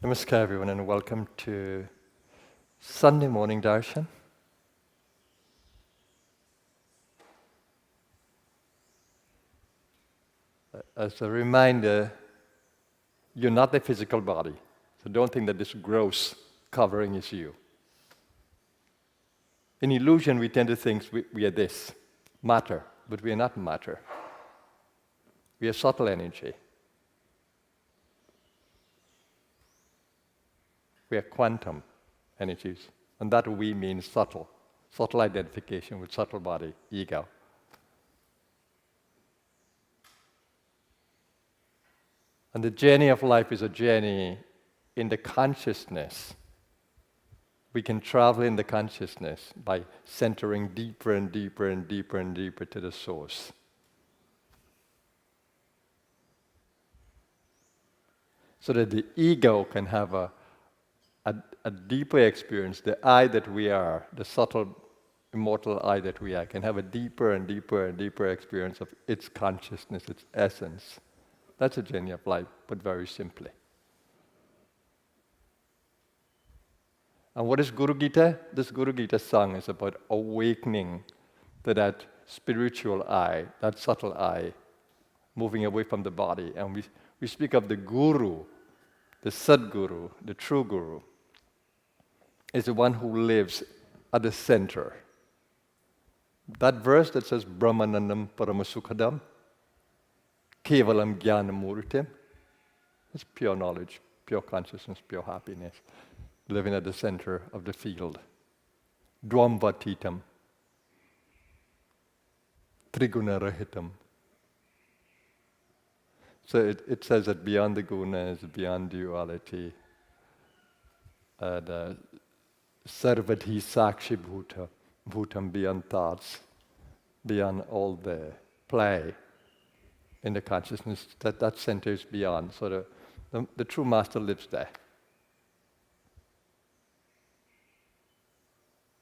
Namaskar everyone and welcome to Sunday morning Darshan. As a reminder, you're not the physical body, so don't think that this gross covering is you. In illusion, we tend to think we are this, matter, but we are not matter. We are subtle energy. We are quantum energies, and that we means subtle identification with subtle body, ego. And the journey of life is a journey in the consciousness. We can travel in the consciousness by centering deeper and deeper and deeper and deeper to the source. So that the ego can have a deeper experience, the I that we are, the subtle, immortal I that we are, can have a deeper and deeper and deeper experience of its consciousness, its essence. That's a journey of life, but very simply. And what is Guru Gita? This Guru Gita song is about awakening to that spiritual I, that subtle I, moving away from the body. And we speak of the Guru, the Sadguru, the true Guru, is the one who lives at the center. That verse that says Brahmanandam Paramasukhadam, Kevalam Jnanamurtim, it's pure knowledge, pure consciousness, pure happiness, living at the center of the field. Dvamvatitam, Trigunarahitam. So it says that beyond the gunas, beyond duality, Sarvadhi Sakshi Bhutam, beyond thoughts, beyond all the play in the consciousness, that center is beyond. So the true master lives there.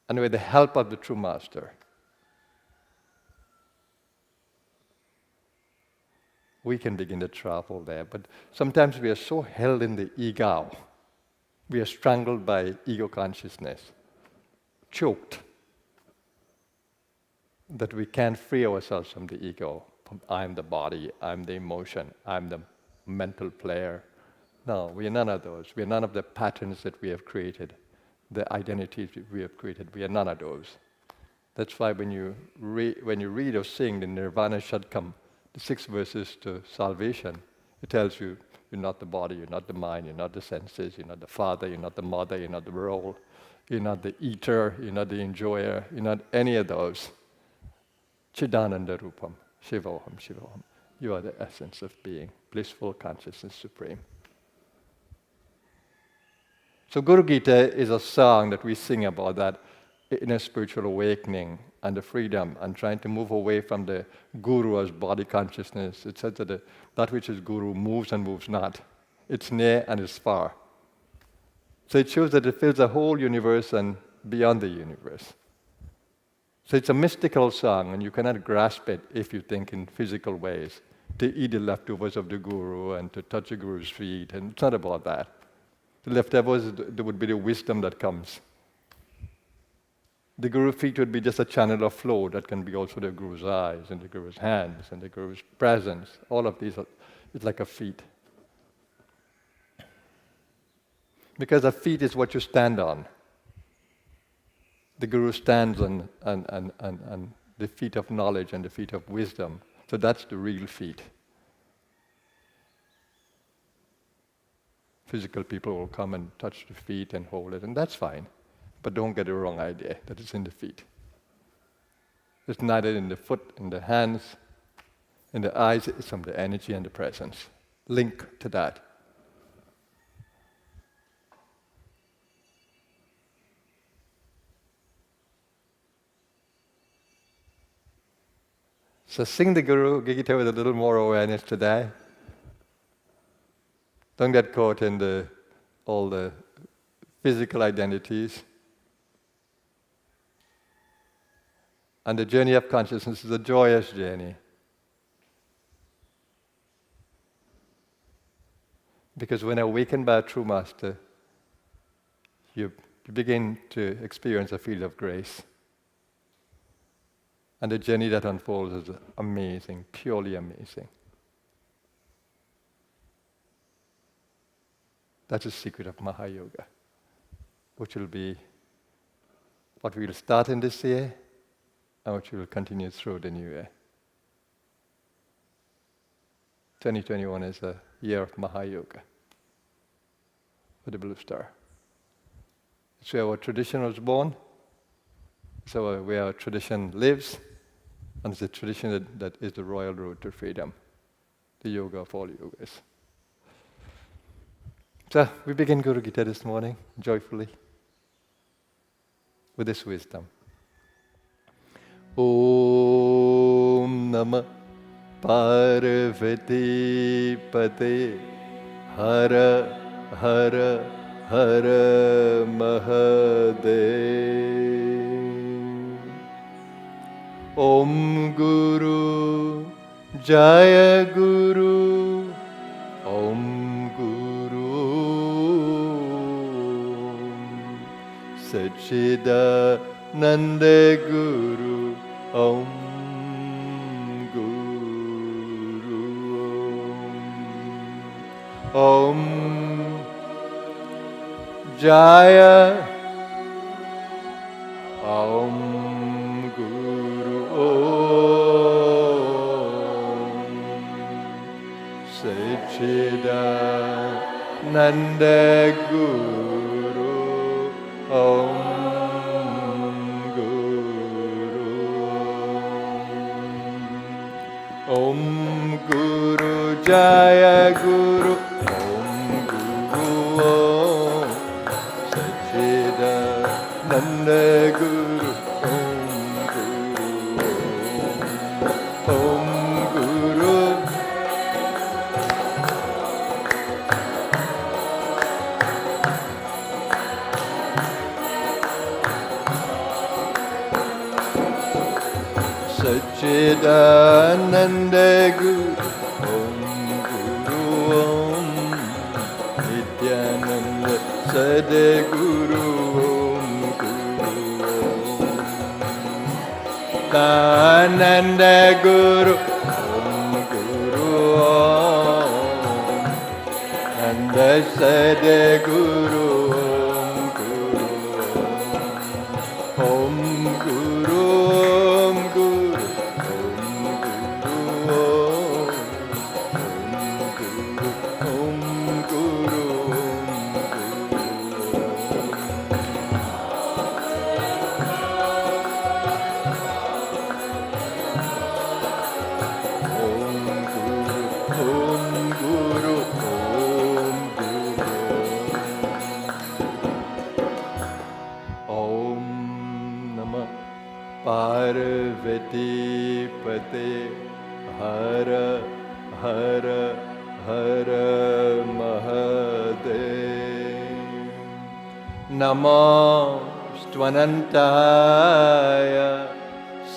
And with the help of the true master, we can begin to travel there. But sometimes we are so held in the ego, we are strangled by ego consciousness, choked, that we can't free ourselves from the ego. I'm the body, I'm the emotion, I'm the mental player. No, we are none of those. We are none of the patterns that we have created, the identities that we have created. We are none of those. That's why when you read or sing the Nirvana Shadkam, the 6 verses to salvation, it tells you you're not the body, you're not the mind, you're not the senses, you're not the father, you're not the mother, you're not the role, you're not the eater, you're not the enjoyer, you're not any of those. Chidananda Rupam, Shivoham, Shivoham. You are the essence of being, blissful consciousness supreme. So Guru Gita is a song that we sing about that inner spiritual awakening and the freedom and trying to move away from the guru as body consciousness. It says that that which is guru moves and moves not. It's near and it's far. So it shows that it fills the whole universe and beyond the universe. So it's a mystical song, and you cannot grasp it if you think in physical ways, to eat the leftovers of the guru and to touch the guru's feet, and it's not about that. The leftovers, there would be the wisdom that comes. The Guru's feet would be just a channel of flow that can be also the Guru's eyes and the Guru's hands and the Guru's presence. All of these it's like a feet. Because a feet is what you stand on. The Guru stands on the feet of knowledge and the feet of wisdom. So that's the real feet. Physical people will come and touch the feet and hold it, and that's fine. But don't get the wrong idea that it's in the feet. It's neither in the foot, in the hands, in the eyes. It's from the energy and the presence. Link to that. So sing the Guru Gita with a little more awareness today. Don't get caught in all the physical identities. And the journey of consciousness is a joyous journey. Because when awakened by a true master, you begin to experience a field of grace. And the journey that unfolds is amazing, purely amazing. That's the secret of Mahayoga, which will be what we will start in this year and which we will continue through the new year. 2021 is a year of Mahayoga for the Blue Star. It's where our tradition was born, it's where our tradition lives, and it's a tradition that is the royal road to freedom, the yoga of all yogas. So we begin Guru Gita this morning, joyfully, with this wisdom. Om Namah Parvati Pate Hara Hara Hara Mahadev. Om Guru Jaya Guru Om Guru Sachidananda Guru Om Guru Om Jaya Om Guru Om Sachidananda Guru Om Guru Om Guru Jaya Guru Om Guru Om Sachidananda Guru Om Guru Om Guru Sachidananda Guru Om Guru Om Nityananda Sadguru Om Guru Om Ananda Guru Om Guru Om Nanda Sadguru Om Guru Om Guru Om Guru Parvati Pate Hara Hara Hara Mahadev. Namo Stvanantaya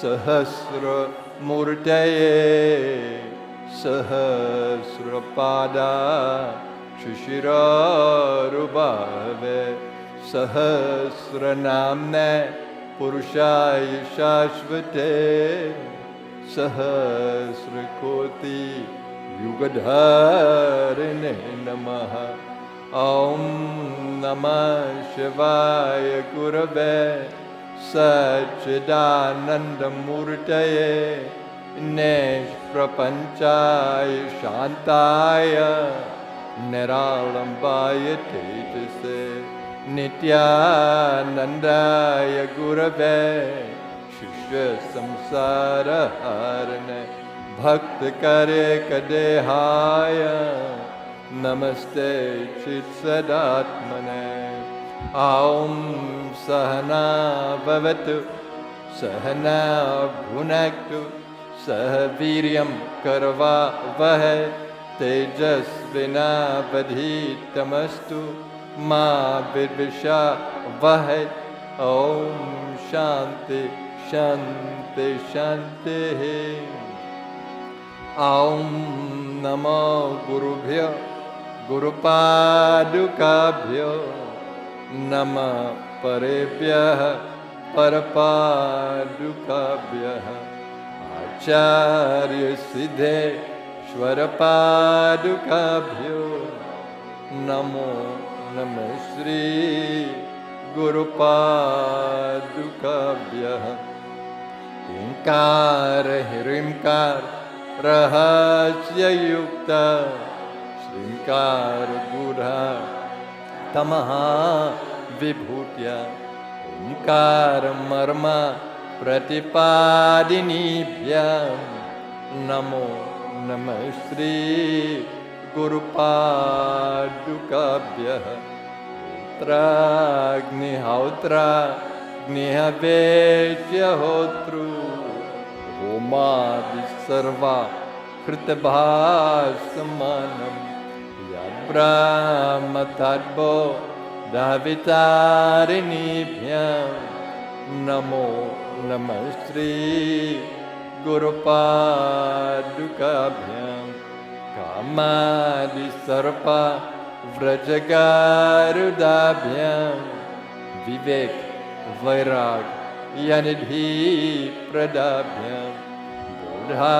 Sahasra Murtaye Sahasra Pada Shishira Rubhave Sahasra Namne Purushaya Shashvate Sahasra Koti Yugadharine Namaha. Om Namah Shivaya Gurave Sachidananda Murtaye Neshprapanchaya Shantaya Niralambaya Tejase Nityanandaya Gurave Shishya Samsara Harane Bhakta Kare Kadehaya Namaste Chitsadatmane. Aum Sahana Bhavatu Sahana Bhunaktu Sahaviryam Karva Vahe Tejas Vinavadhitamastu Ma Vidvisha Vahe. Om Shanti Shanti Shanti. Aum Namo Gurubhyo गुरुपादुकाभ्यो नमः परेभ्यः परपादुकाभ्यः आचार्य सिद्धेश्वरपादुकाभ्यो नमो नमः श्री गुरुपादुकाभ्यः ओंकार ह्रींकार रहस्ययुक्त श्रींकार गुढ़ा तमः विभूत्या ओंकार मर्म प्रतिपादिनीभ्यां नमो नमः श्री गुरुपादुकाभ्यः होत्राग्निहवेज्यहोत्रु होमादिसर्वा कृतभासमानं यद्ब्रह्मतद्भो दवितारिणीभ्यां नमो नमः श्री गुरुपादुकाभ्यां कामादिसर्पा व्रजगारुदाभ्यां विवेक वैराग यनिधि प्रदाभ्यां बोधा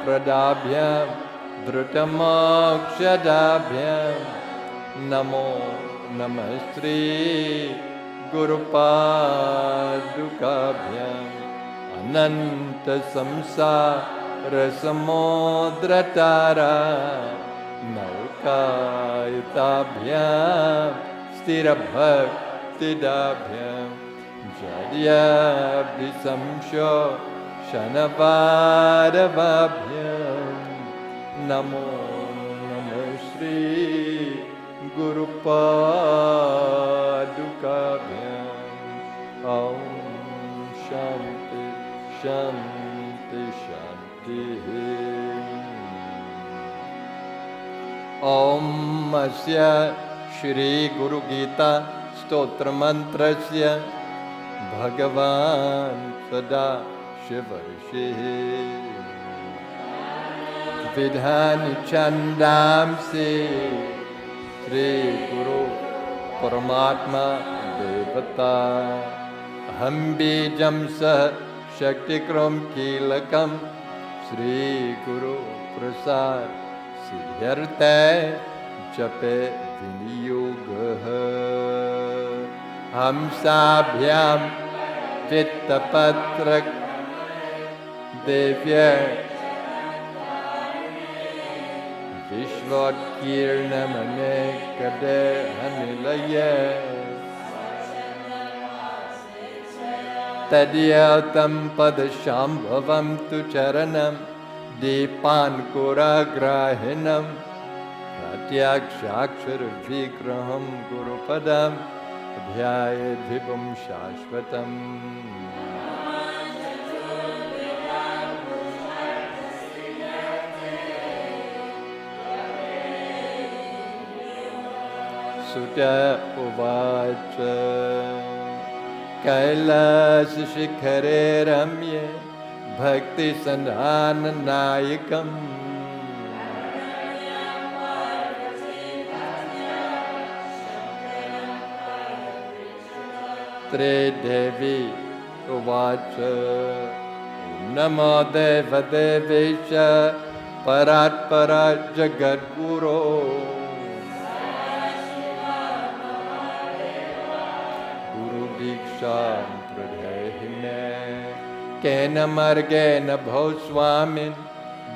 प्रदाभ्यां धृतमोक्षदाभ्यां नमो नमः श्री गुरुपादुकाभ्याम् अनंत संसार समुद्रतारा नौकायुताभ्यां स्थिरभक्तिदाभ्यां जर्याभिसंशो शनवारवाभ्यां नमो नमः श्री गुरुपादुकाभ्याम् ॐ शान्ति शान्ति शान्तिः ॐ अस्य श्री गुरु गीता स्तोत्र मंत्रस्य भगवान् सदा शिवर्षिः विधान छंदांसि श्री गुरु परमात्मा देवता हम बीजम सह शक्तिक्रम कीलकम श्री गुरु प्रसाद सिद्ध्यर्थे जपे विनियोगः हंसाभ्याम वित्तपत्र देव्य विश्वोत्कीर्णमनेकदे हनिलये तदीयतं पदशाम्भवं तु चरणं दीपान्कुराग्राहिणं प्रत्याक्षाक्षरविग्रहं गुरुपदं ध्यायेद्विभुं शाश्वतम् सुत उवाच कैलासशिखरे रम्ये भक्तिसन्धाननायकम् त्रिदेवी उवाच नमो देवदेवेश परात्परा जगद्गुरो दीक्षां प्रदेहि मे केन मार्गेण भो स्वामिन्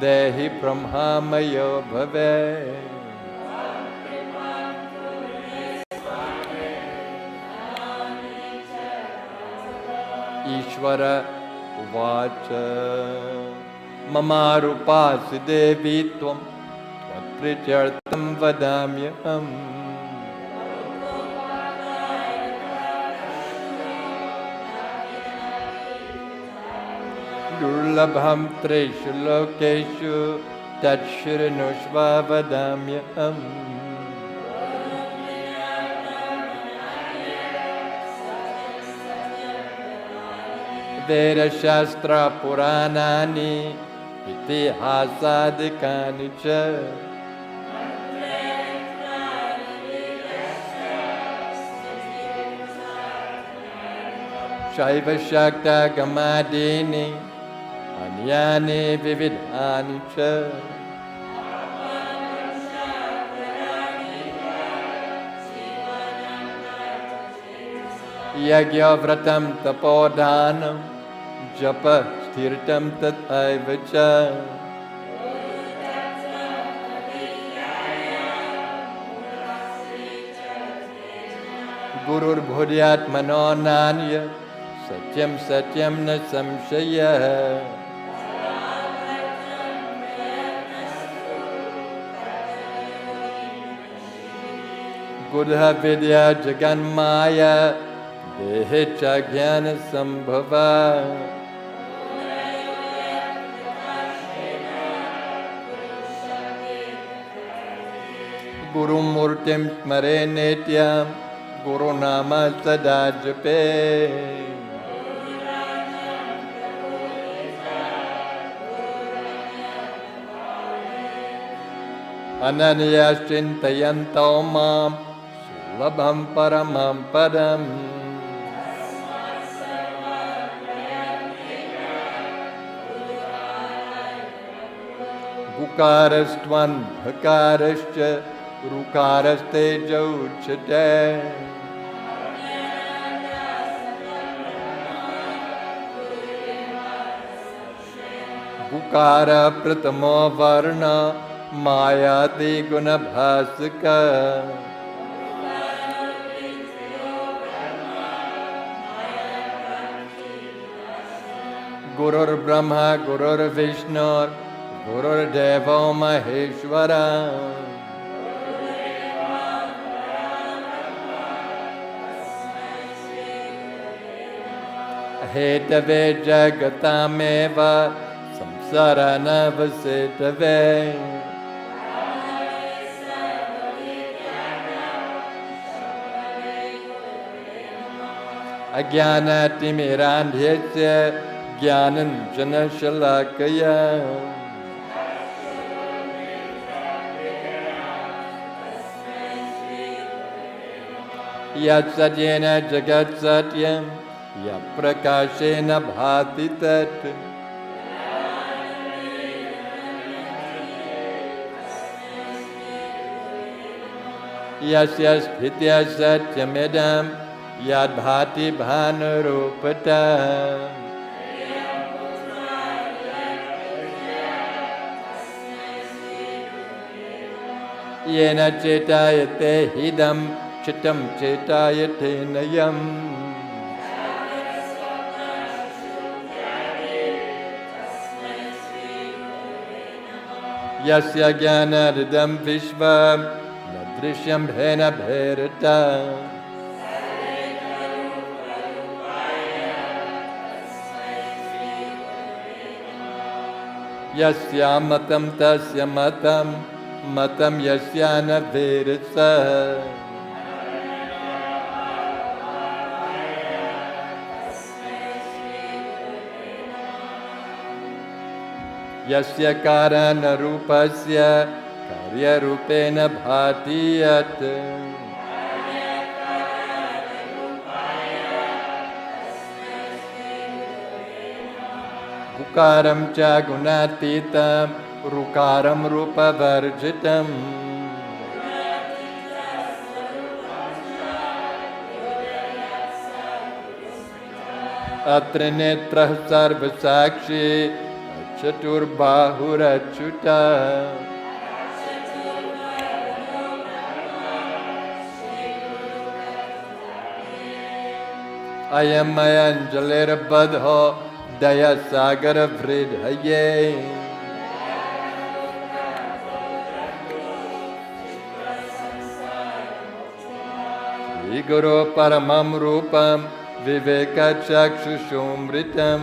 देहि ब्रह्मामयो भवे ईश्वर उवाच ममारूपासि देवी त्वं त्वत्प्रीत्यर्थं वदाम्यहम् दुर्लभं त्रिषु लोकेषु तच्छृणुष्व वदाम्यहम् वेदशास्त्रपुराणानि इतिहासादिकानि च Shaiva Shakta Gamadini Anyani Vividhani Cha Yagya Vratam Tapodhanam Japa Sthirtam Tathaiva Cha Gurur Bhudyat Manonanya Satyam Satyam Na Samshaya Gudha Vidya Jaganmaya Dehecha Jnana Sambhava Guru Murtim Smare Nityam Guru Nama Sada Jape Ananyas Chintayanto Mam Sulabham Paramam Padam Gukarastvan Bhakarascha Rukaraste Jauchate Gukara Pratamo Varna Mayati Guna Bhasaka Gurur Brahma Gurur Vishnu Gurur Devo Maheshwara Hetave Jagatameva Samsarana Vasetave Ajnanatimirandhyasya Jnananjana Shalakaya Yat Satyena Jagat Satyam Yat Prakashena Bhati Tat Yasya Sthitya Satyamedam Yad Bhati Bhanurupata Yena Chetayate Hidam Chitam Chetayate Nayam Yasya Jnana Ridam Vishvam Nadrishyam Bhena Bherata Yasya Matam Tasya Matam Matam Yasyana Virasa Yasya Karana Rupasya Karya Rupena Bhatiyat Gukaram Cha Gunatitam Rukaram Rupa Varjitam Atra Netrah Sarva Sakshi Chatur Bahurachuta Ayam Ayanjalir Badho Daya Sagara Vridhaye Guru Paramam Rupam Viveka Chakshushumritam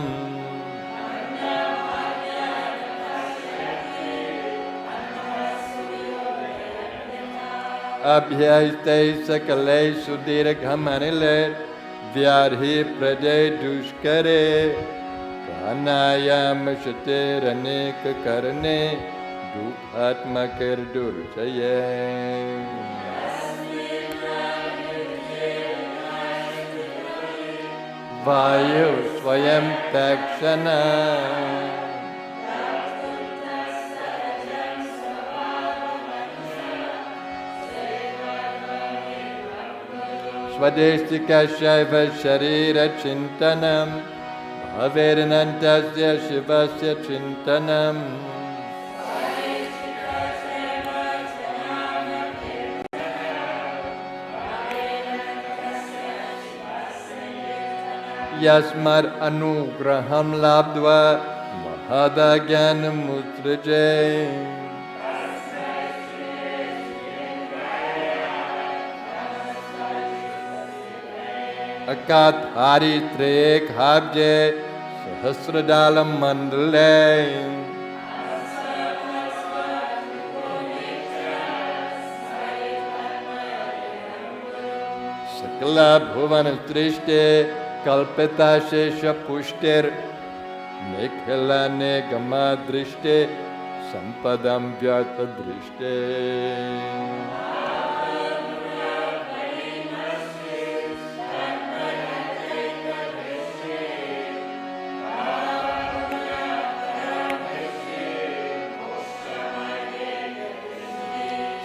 Abhyaiste Sakaleshu Dirghamanile Vyarhi Prade Dushkare Pranayam Shatirane Karne Duhatma Kirdurchaye Vayu Swayam Takshana Swadeshika Shaiva Sharira Chintanam Bhavedanantasya Shivasya Chintanam Yasmar Anugraham Labdva Mahada Jnanam Mutraje Akat Hari Trek Habje Sahasradalam Mandale Sakala Bhuvan Trishte Kalpita Shesha Pushtir Nikhila Negama Drishte Sampadam Vyata Drishte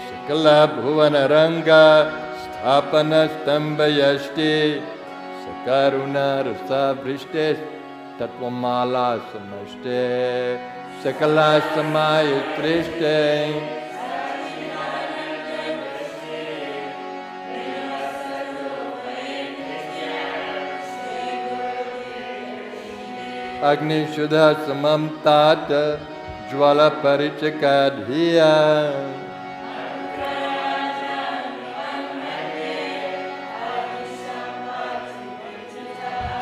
Sakala Bhuvana Ranga Sthapana Stambayashti Sakaruna Rasa Vrishte Tatvamala Samashte Sakala Samaya Trishte Agni Shuddha Samam Tata Jwala Parichakadhiya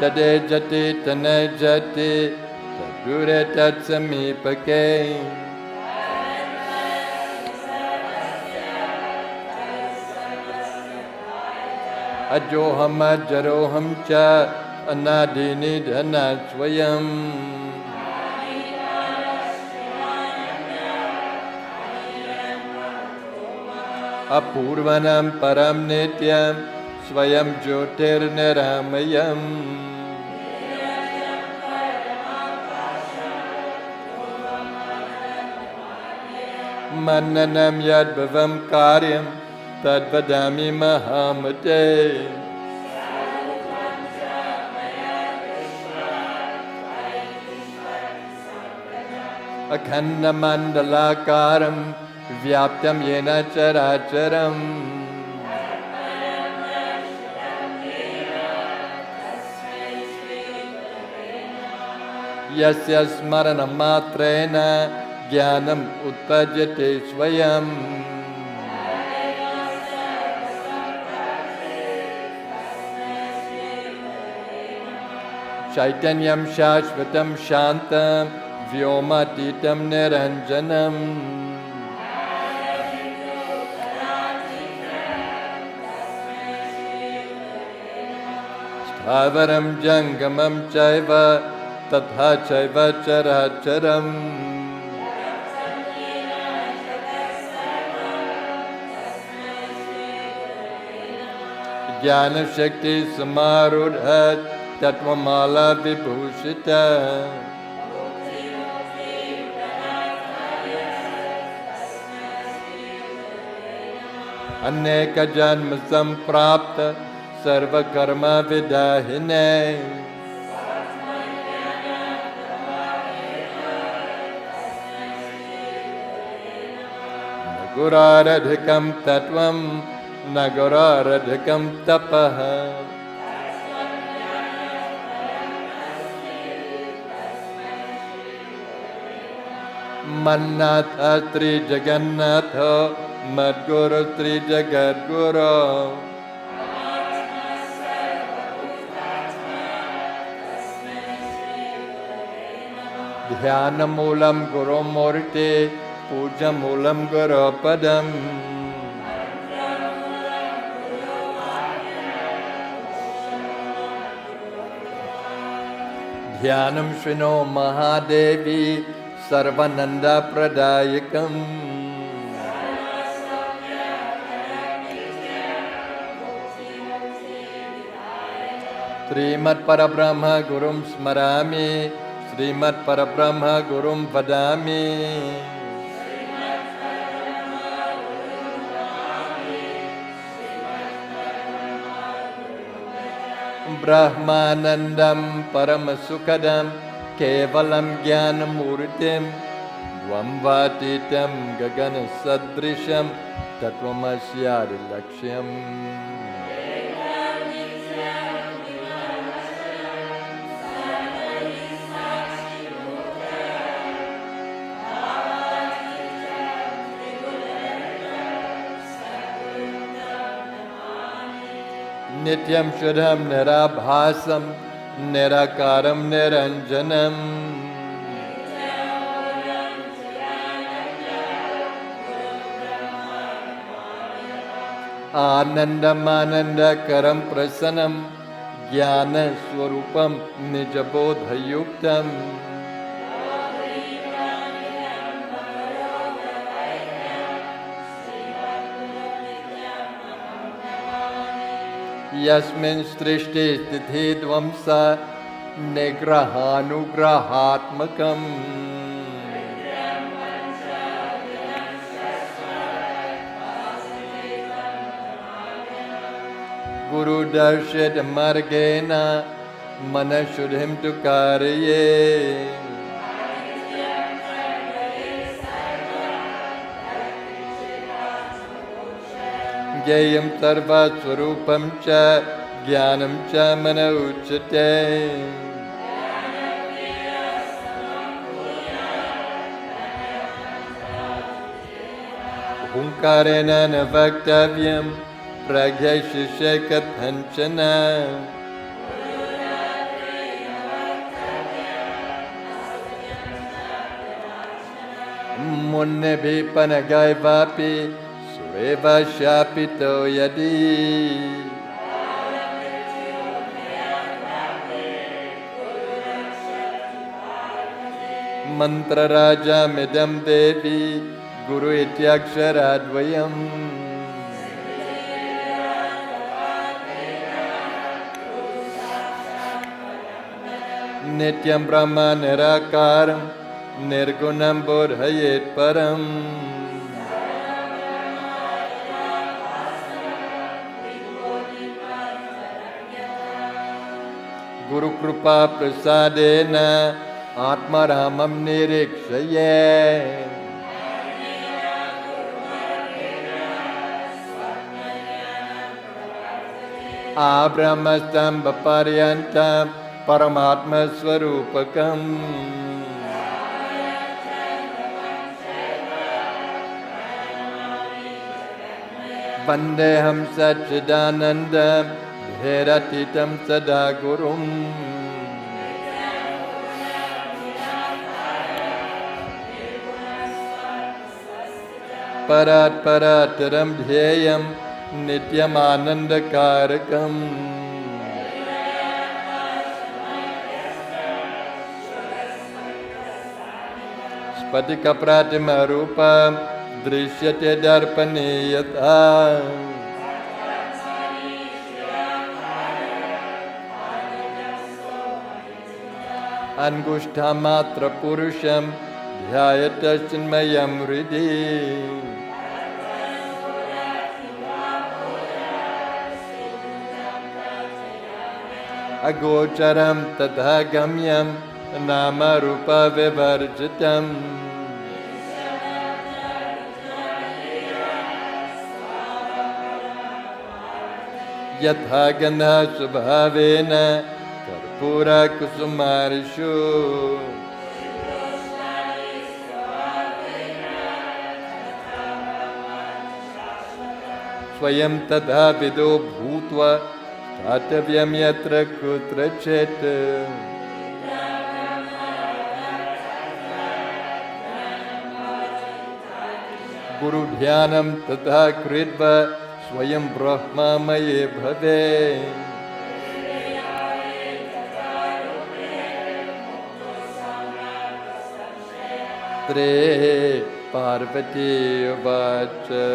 Tade Jati Tane Jati Tadure Tatsamipake Ajoham Ajaroham Cha Anadini Dhana Swayam Apurvanam Param Nityam Swayam Jyotir Niramayam Mannanam Yad Bhavam Karyam Tadvadami Mahamate Akhanda Mandalakaram Vyaptam Yena Characharam Yasya Smarana Matrena Jnanam Utpajyate Swayam Chaitanyam Shashvatam Shantam Vyomatitam Niranjanam Stavaram Jangamam Chaiva Tatha Chaiva Characharam Jnana Shakti Samarudha Tatvamala Vibhushita Aneka Janma Samprapta Sarva Karma Vidahine Naguraradhikam Tatvam Naguraradhikam Tapaha Mannatha Tri Jagannatha Madguru Tri Jagadguru Dhyanamoolam Guru Murti Pujamoolam Guru Padam Dhyanam Shrino Mahadevi Sarvananda Pradayakam Srimat-Parabrahma Gurum Smarami, Srimat-Parabrahma Gurum Vadami. Brahmanandam Paramasukadam Kevalam Jnanamurtim Dvamvatitam Gagana Sadrisham Tattvamasyadi Lakshyam. Nityam Shudham Nirabhasam Nirakaram Niranjanam Anandam Anandakaram Prasanam Jnana Swarupam Nijabodhayuktam Yasmin Strishti Sthiti Dvamsa Nigrahanugrahatmakam Guru Darshit Margena Manashudhim Tukariye Jayam Sarva Swarupam Cha Jnanam Cha Mana Uchate Hunkarena Navaktavyam Pragyashishekathanchana Munne Bhipanagay Vapi Sureva Shapito Yadi Mantra Raja Midam Devi Guru Ityaksharadvayam Nityam Brahma Nirakaram Nirgunam Bodhayet Param Guru Krupa Prasadena Atma Ramam Nirikshaye Abrahmastam Baparyantam Paramatma Swarupakam Vandeham Satchidanandam Bheratitam Sadagurum Parat Parataram Dhyayam Nityam Anandakarakam Spatika Pratima Rupa Drishyate Darpane Yatha Angushtamatra Purusham Dhyayata Chinmayam Hridhi Agocharam Tathagamyam Nama Rupa Vivarjitam Yatha Gandha Subhavena Karpura Kusumarishu Swayam Tadha Vido Bhutva Tatavyam Yatra Kutrachet Guru Dhyanam Tadha Kritva Swayam Brahma Maye Bhave Tre Parvati Vacha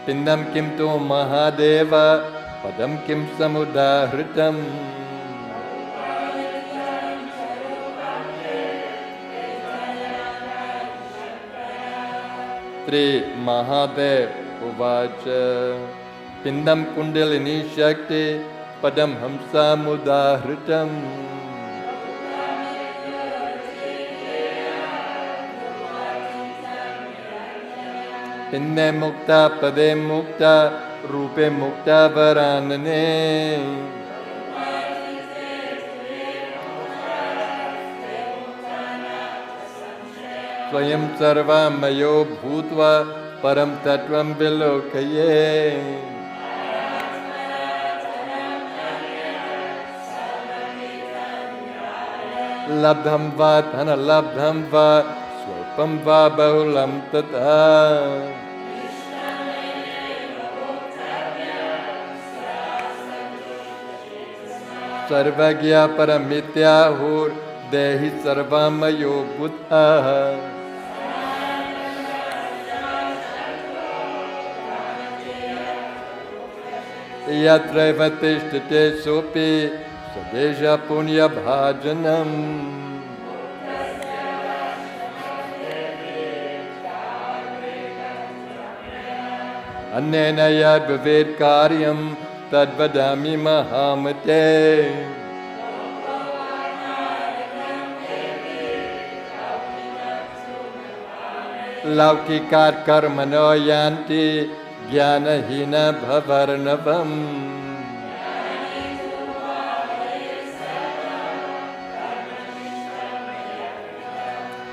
Pindam Kim Tu Mahadeva Padam Kim Samudahritam Putri Mahadev Uvacha Pindam Kundalini Shakti Padam Hamsa Mudahritam Pinde Mukta Pade Mukta Rupe Mukta Varanane Swayam Sarva Mayo Bhutva Param Tattvam Vilokaye Labdham Va Dhana Labdham Va Swalpam Va Bahulam Tatha Sarvagya Paramitya Hur Dehi Sarvamayo Buddha Yatraiva Tishtate Sopi Sadeja Punya Bhajanam Annena Yad Bhavet Karyam Tadvadami Mahamate Laukikat Karmano Yanti Jnana Hina Bhavarnavam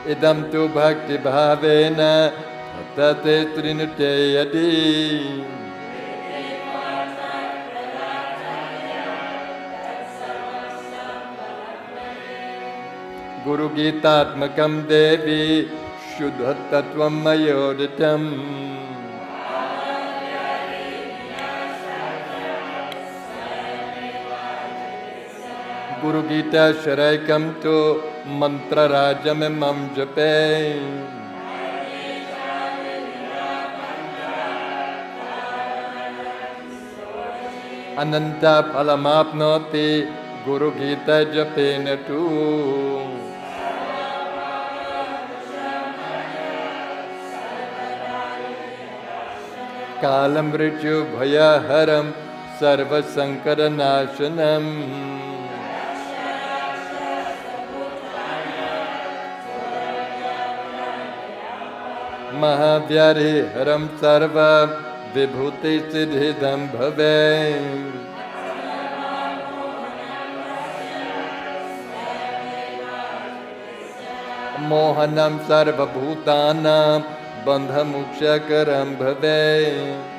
Idam tu Bhakti Bhavena Tate Trinute Yadi Guru Gita Atmakam Devi Shuddha Tattvam Mayoditam Guru Gita Sharaikam to Mantra Rajam Mam Jape Ananta Palamapnoti Guru Gita Japena tu Kalam Richu Bhaya Haram Sarva Sankara Nashanam Mahavyari Haram Sarva Vibhuti Siddhidam Bhave Mohanam Sarva Bhutanam Bandha Mukshakaram Bhave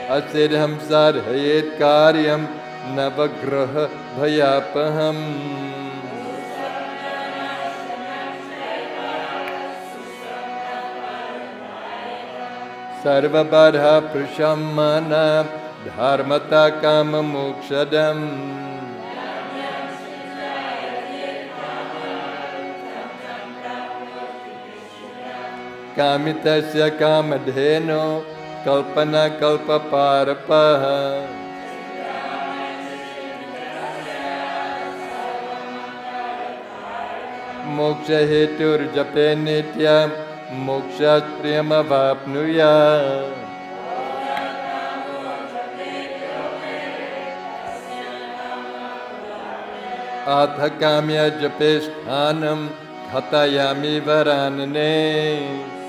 Asidham Sadhayet Karyam Navagraha Bhayapaham Sarva Badha Prashamana Dharmata Kama Mokshadam Kamitasya Kamadheno Kalpana Kalpa Parapaha Moksha Hetur Jape Nitya Moksha Priyama Vapnuya Atha Kamya Jape Sthanam Khatayami Varanane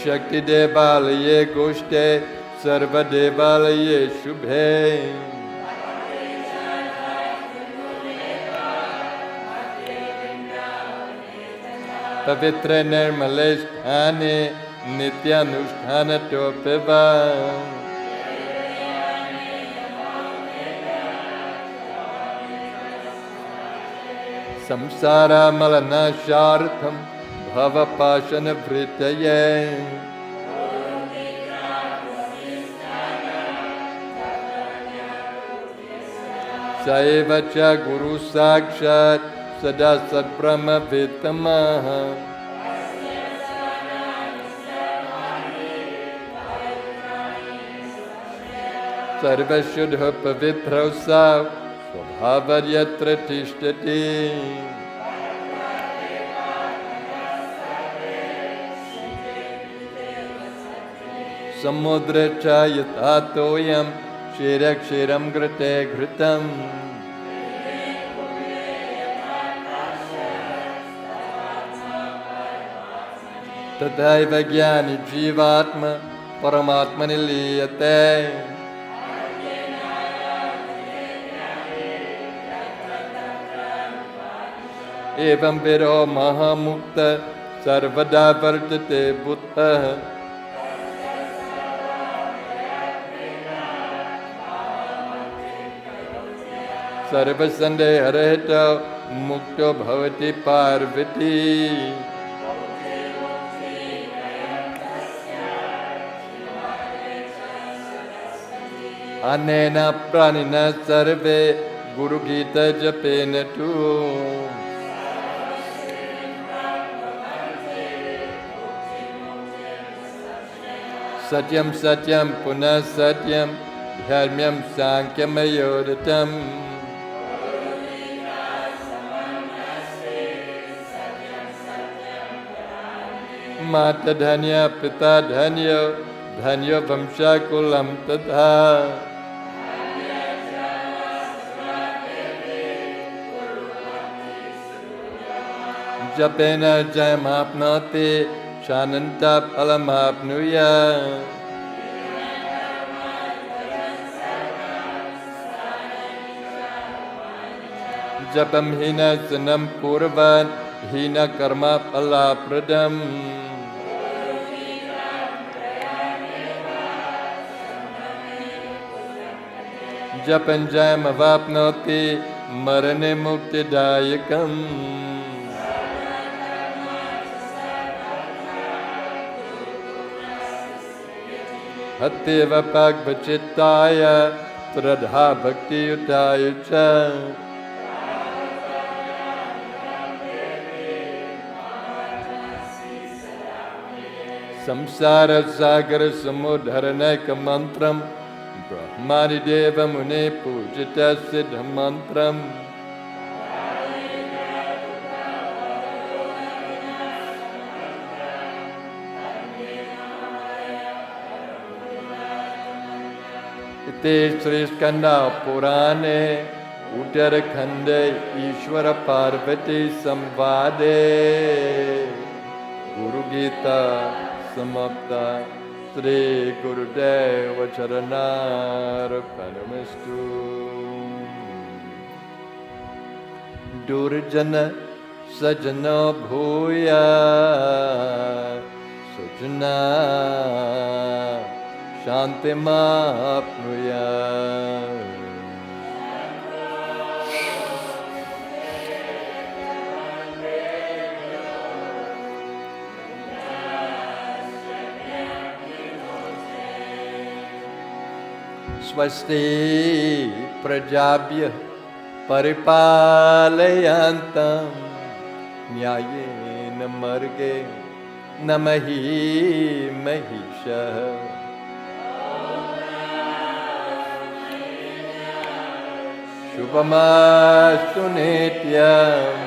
Shakti Devalaye Goshte Sarva Devalaye Shubhe Pavitra Nirmale Sthane Nityanusthana Topeva Samsara Malana Shartham Bhava Pashana Vritaye Saivacha Guru Sakshat Sada Sadbrahma Vitamaha Sarvashuddha pavitra sav svabhavaryatra tishtati. Samudra chayatatoyam shirakshiram grate ghritam. Tadaiva jnani jivatma paramatmani liyate. Evam viro mahamukta sarvada vartate buddha. Sarvasande harahita mukto bhavati parvati. Anena pranina sarve Guru Gita japena tu. Satyam satyam punah satyam dharmyam sankyam ayodatam. Mata dhanya pita dhanya dhanyo vamsha kulam tadha. Japena jayamapnati shananta palamapnuya. Japam hina sanam purvan hina karma palapradam. Japan jayamavapnoti marane muktidayakam. Hatyeva pagvachittaya tradha bhakti utaya cha. Samsara sagara samudharaneka mantram Brahmani deva mune pujita siddha mantram. Ite Sri Skanda Purane Uttarakhande Ishvara Parvati Samvade Guru Gita Samapta Sri Gurudeva Charanarpanamastu. Durjana Sajana Bhuya Sujana Shanti Mapnuya. Swasti prajabhya paripalayantam nyayena marge namahi mahisha. Shubhamastu nityam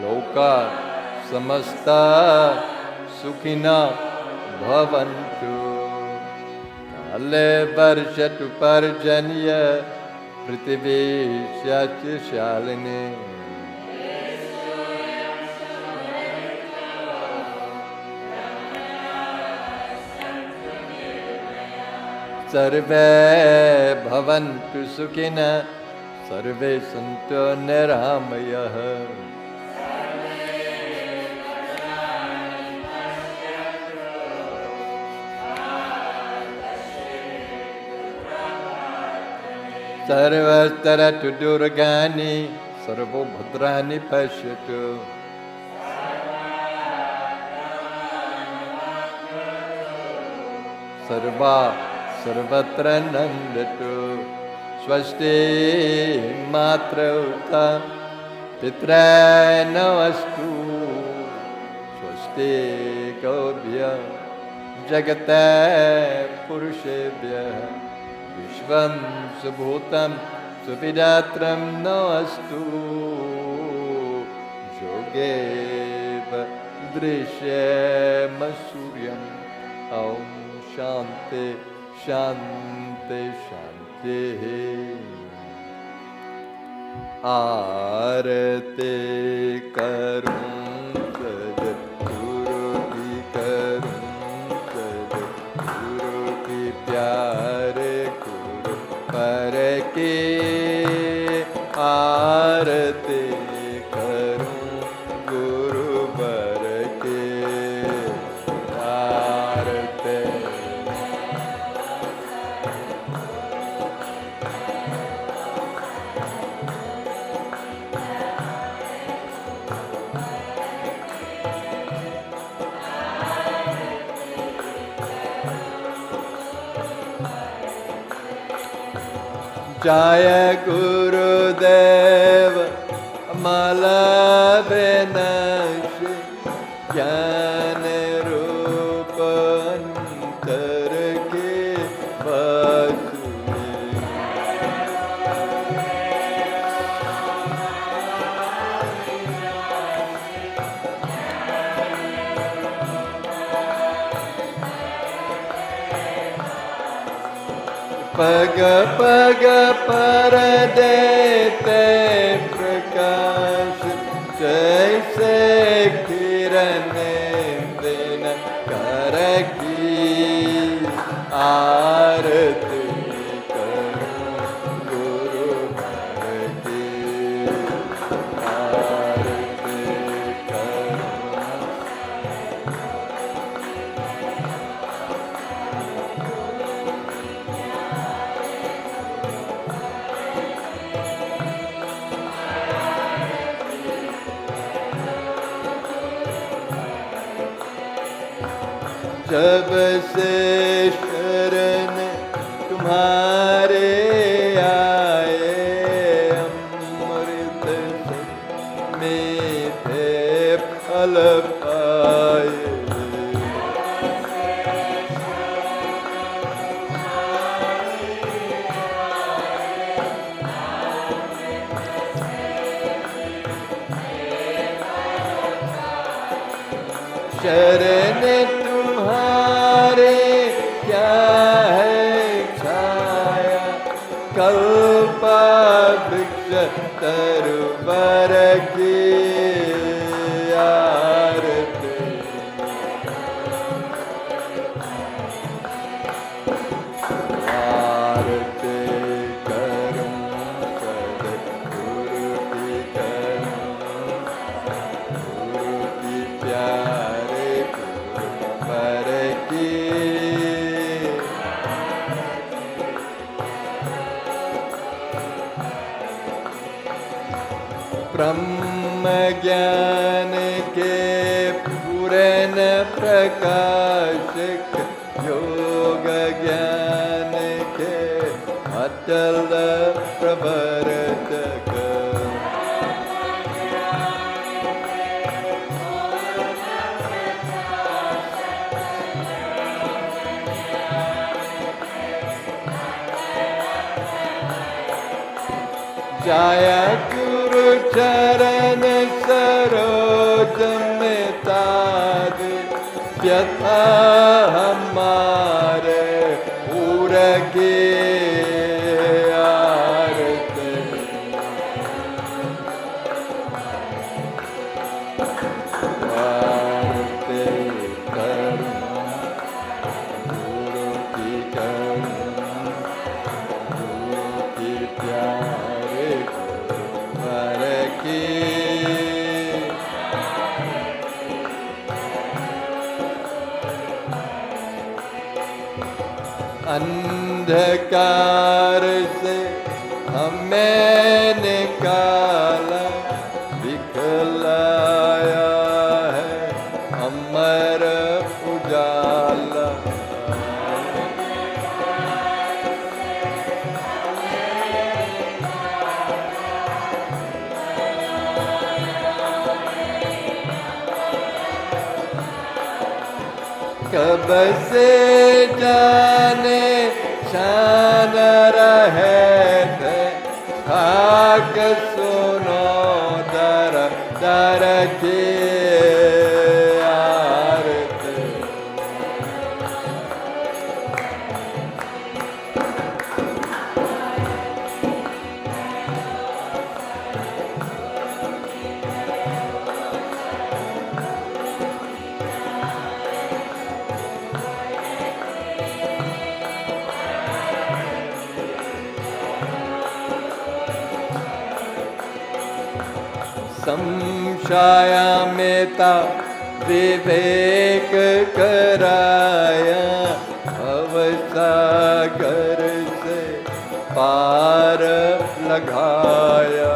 loka samasta sukhina bhavantu. Kale varshatu parjanya prithvi syatya shalini. Sarve bhavantu sukhina sarve santu niramayah. Sarvastaratu durgani sarvo bhadrani pashyatu. Sarva sarvatra nandatu. Swasti matra uta pitra navastu. Swasti gobhya jagata purushebhya Sarvam Subhutam Suvidatram Noastu Yogeva Drishyam Suryam Om Shanti Shanti Shanti Arati Karun Sadguru Ki Karun Sadguru Ki Pyare Guru Par Ki Arati Karun Guru Par Ki Arati Jaya Gurudev Mala Benashi Jnana Rupa Antar Ke Pag pag paradete prakash jaise kiran din karaki आरती करूं गुरु घर की आरती करूं जब से शरण तुम्हारे आए अमृत से मीठे फल पाए शरण तुम्हारे क्या है छाया कल्पा वृक्ष तरवर की आरती आरती करूं सद्गुरु की करूं गुरु की प्यारे पर की ब्रह्म ज्ञान के पूर्ण प्रकाशक योग ज्ञान के अटल प्रवर्तक जाया गुरु चरण सरोज में ताज व्यथा हमारे पूर की आरती आरती करूं गुरु की करूं गुरु की प्यारे गुरुवर की अंधकार से हमें निकाला दिखलाया है अमर उजाला कब से जाने शान राग सुनो दर दर की आरती। संशयमेता विवेक कराया, भवसागर से पार लगाया।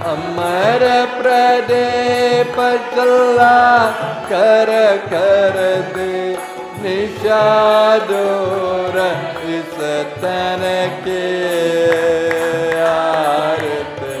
अमर प्रदीप जला कर कर दे निशादूर इस तन के आरती।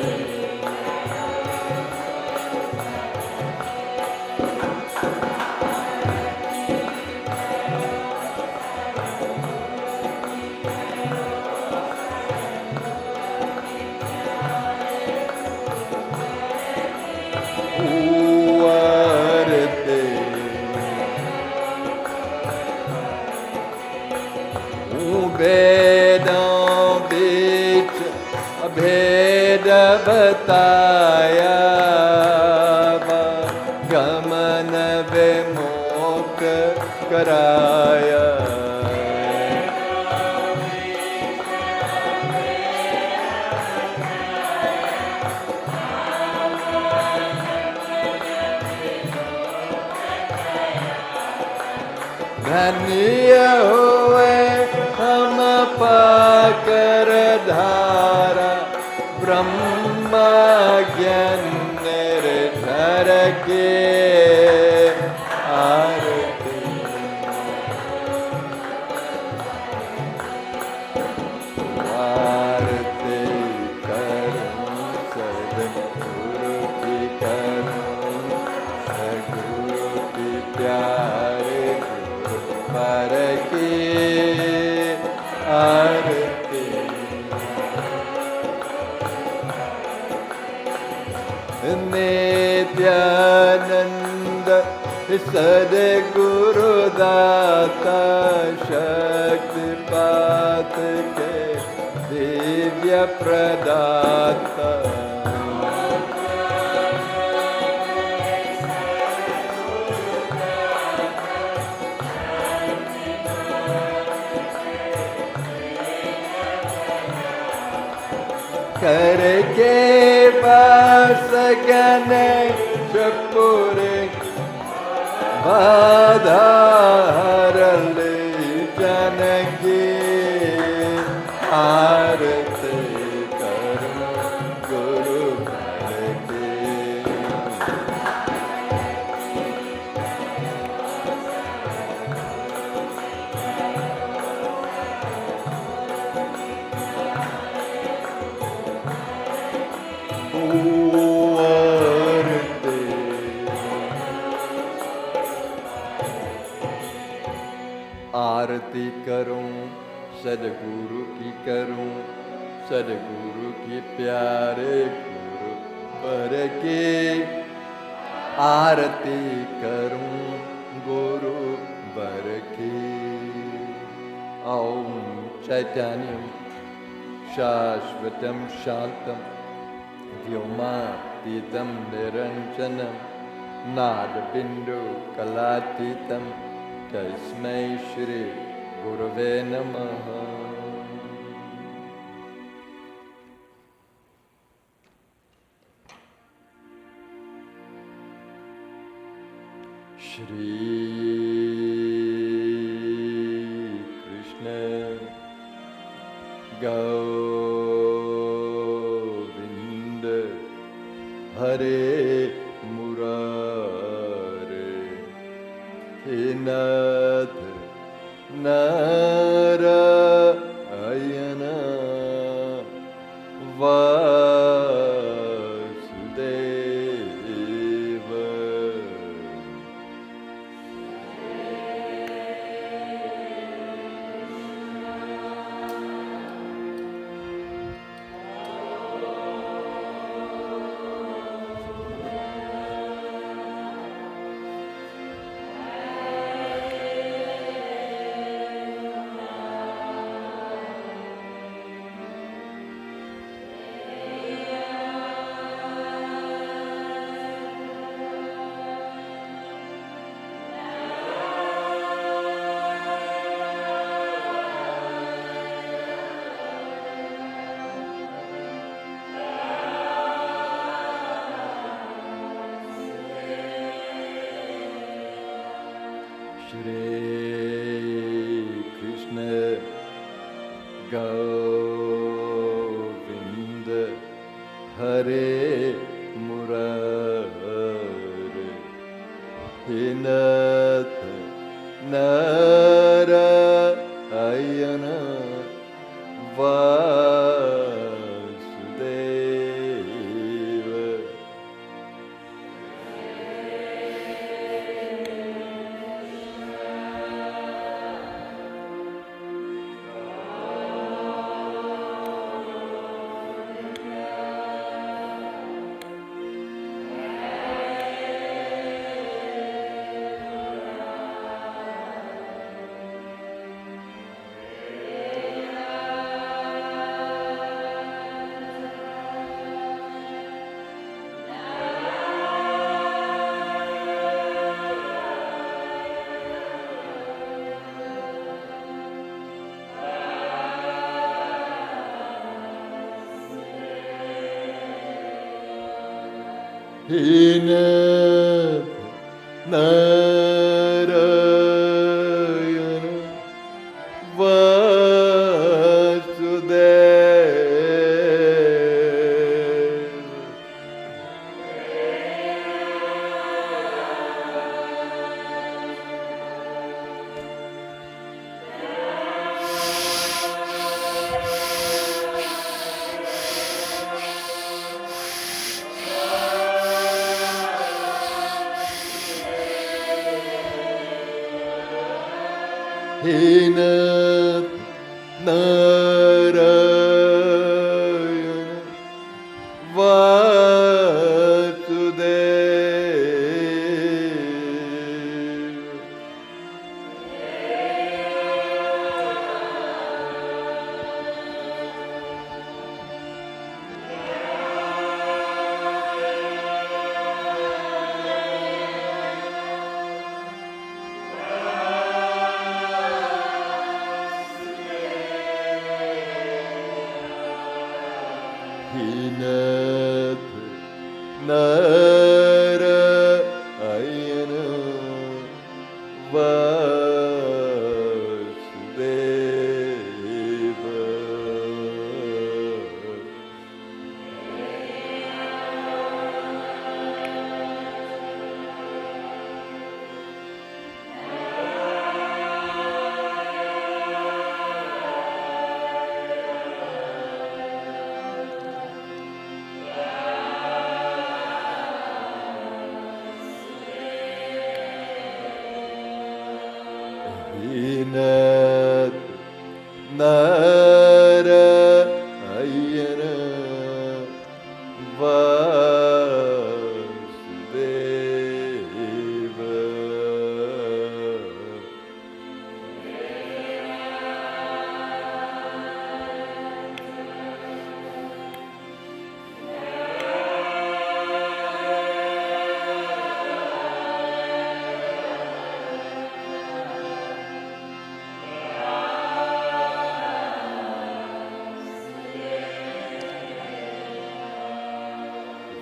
वेदों बीच भेद बताया, गमन विमुख कराया। धन्य हुए हम पाकर धारा, ब्रह्म ज्ञान निर्धर के आरती। आरती करूं सद्गुरु की, करूं सद्गुरु की प्यारे पर की आरती। नित्यानंद सद्गुरु दाता, शक्तिपात के दिव्य प्रदाता। करके पास गणेश पुरे, बाधा हरले जन की आरती। करूं गुरु घर की। आरती करूं सद्गुरु की, करूं सद्गुरु की प्यारे गुरु पर की आरती। करूं गुरु वर की। ओम चैतन्यम शाश्वतम शांतम व्योमातीतं निरंजनम नाद बिंदु कलातीतं तस्मै श्री गुरवे नमः। श्री कृष्ण गोविंद हरे मुरारे, हे नाथ Narayan Vasudev. Shri Krishna Govinda Hare Murare Hinath Narayana Vasudeva Hinath Narayana Hinath Narayana Vasudeva Hinath Narayana Vasudeva Hinath Narayana Vasudeva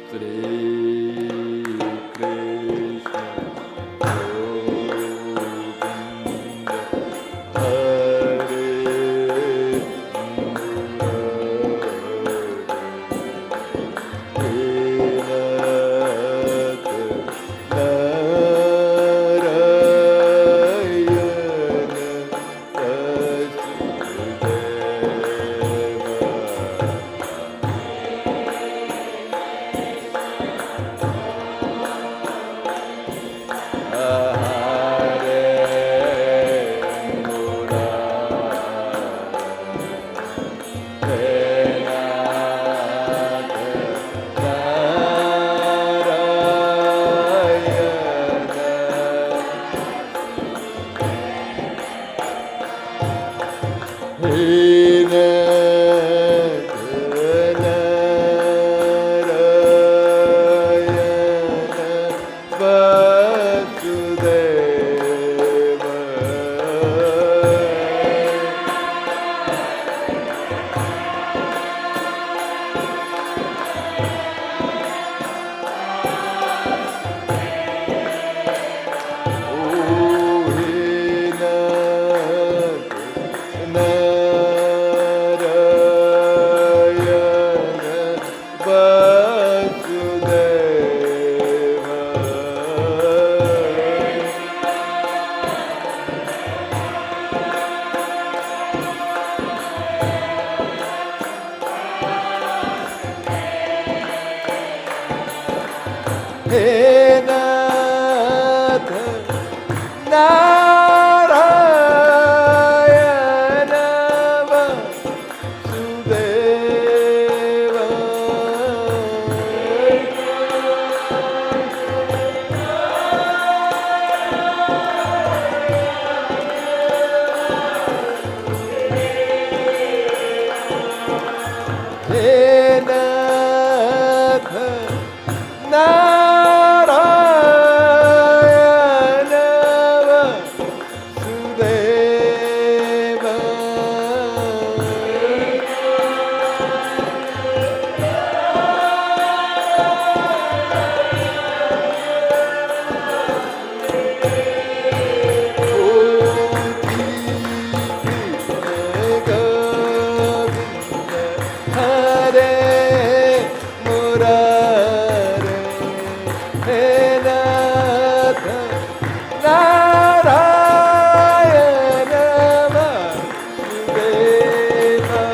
Shri Krishna He Nath Narayana Vasudeva. He Nath Narayana Vasudeva. Hare Murare, He Nath Narayana Vasudeva.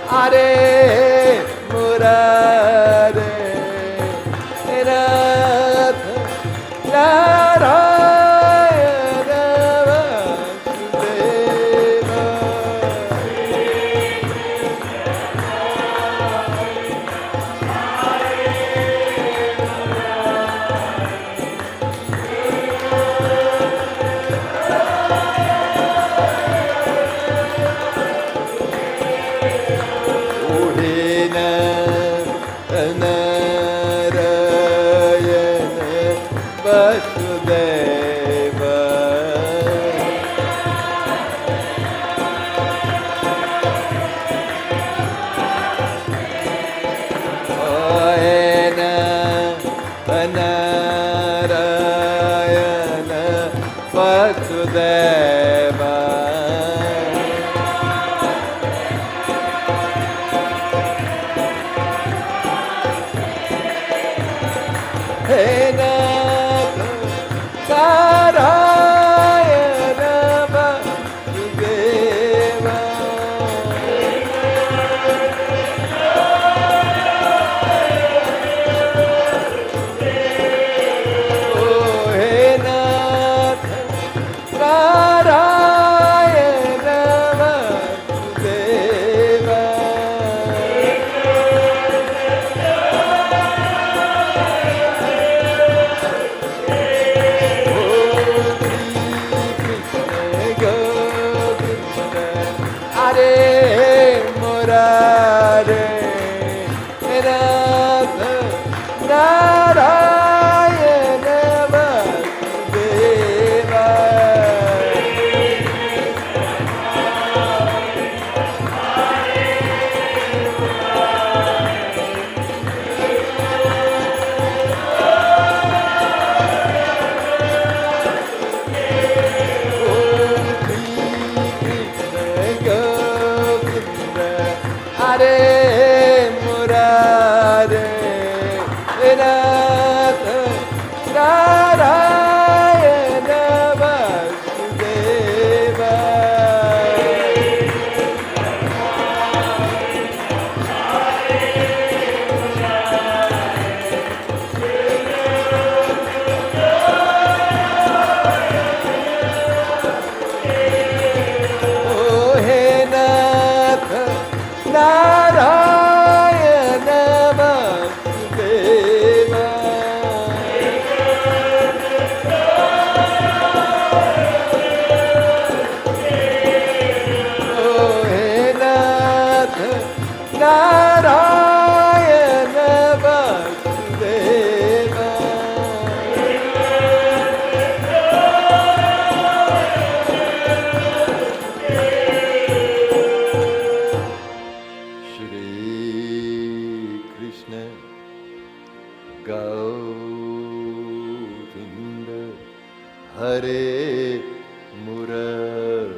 Hare Murare, He Nath Narayana Vasudeva. Oh, He Nath Narayana Vasudeva. Oh, He Nath Narayana Vasudeva. He Nath Narayana Vasudeva. Oh, He Nath Narayana Vasudeva. Hare Murare, He Nath Narayana Vasudeva. Hare Murare, He Nath Narayana Vasudeva. Oh, He Nath Narayana Vasudeva. Oh, He Nath Narayana Vasudeva. Shri Krishna Govinda Hare Murari.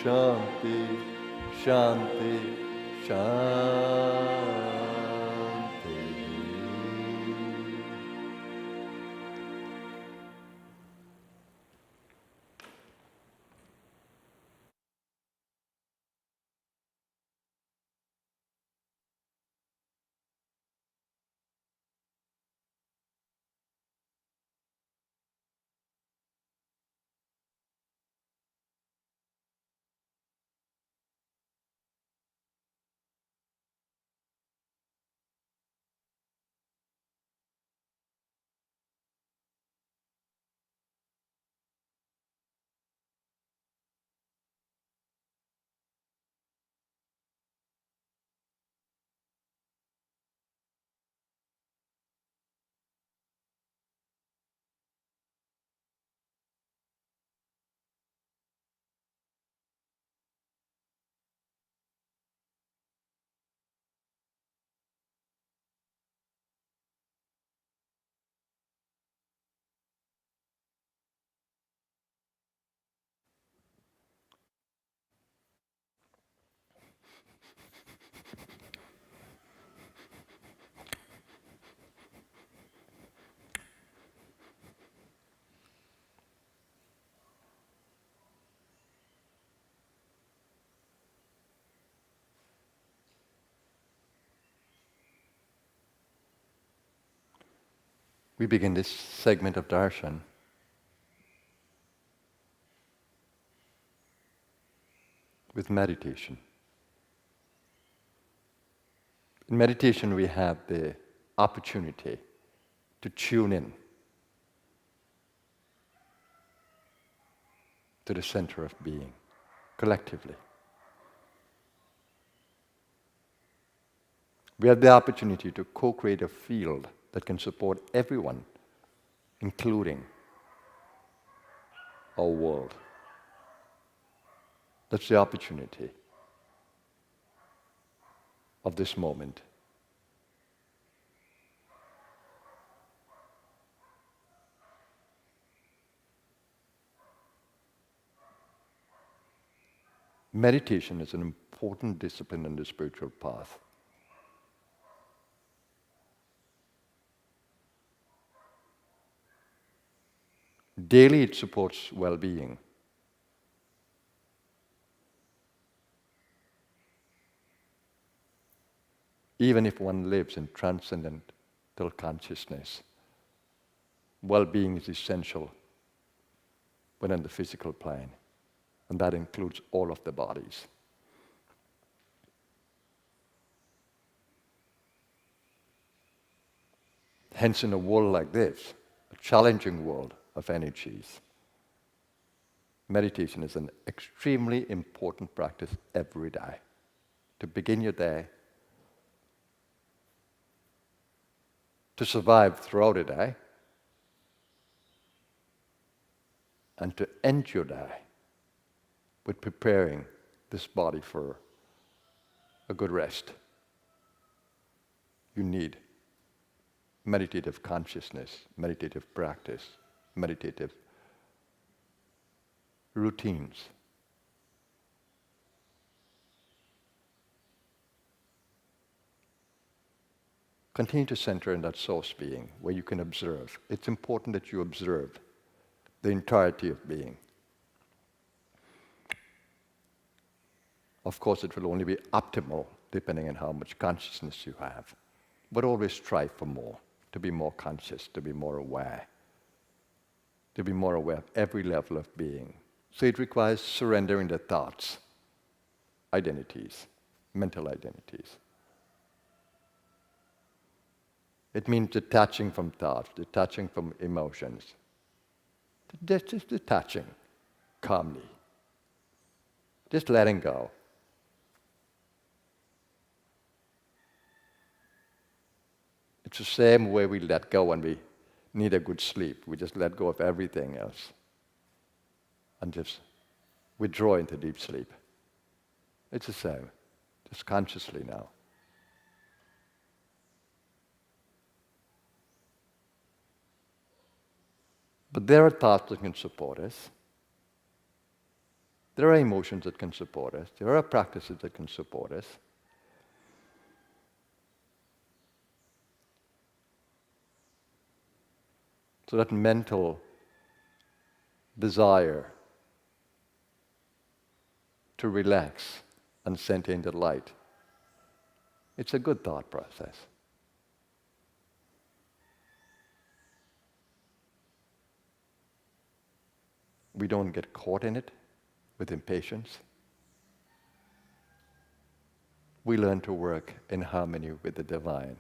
Shanti, Shanti, Shanti. We begin this segment of Darshan with meditation. In meditation, we have the opportunity to tune in to the center of being, collectively. We have the opportunity to co-create a field that can support everyone, including our world. That's the opportunity of this moment. Meditation is an important discipline in the spiritual path. Daily it supports well-being. Even if one lives in transcendental consciousness, well-being is essential when on the physical plane, and that includes all of the bodies. Hence, in a world like this, a challenging world of energies, meditation is an extremely important practice every day. To begin your day, to survive throughout the day, and to end your day with preparing this body for a good rest. You need meditative consciousness, meditative practice, meditative routines. Continue to center in that source being where you can observe. It's important that you observe the entirety of being. Of course, it will only be optimal depending on how much consciousness you have, but always strive for more. to be more conscious, to be more aware, to be more aware of every level of being. So it requires surrendering the thoughts, identities, mental identities. It means detaching from thoughts, detaching from emotions, just detaching calmly, just letting go. It's the same way we let go when we need a good sleep. We just let go of everything else and just withdraw into deep sleep. It's the same, just consciously now. But there are thoughts that can support us. There are emotions that can support us. There are practices that can support us. So that mental desire to relax and center into light, it's a good thought process. We don't get caught in it with impatience. We learn to work in harmony with the divine.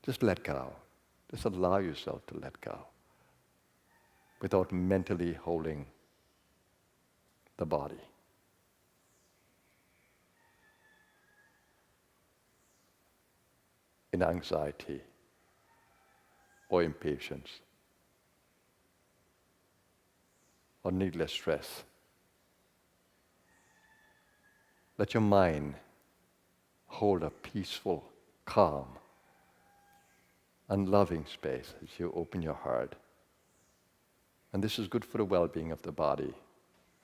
Just let go. Just allow yourself to let go without mentally holding the body. In anxiety or impatience or needless stress. Let your mind hold a peaceful, calm, and loving space as you open your heart. And this is good for the well-being of the body,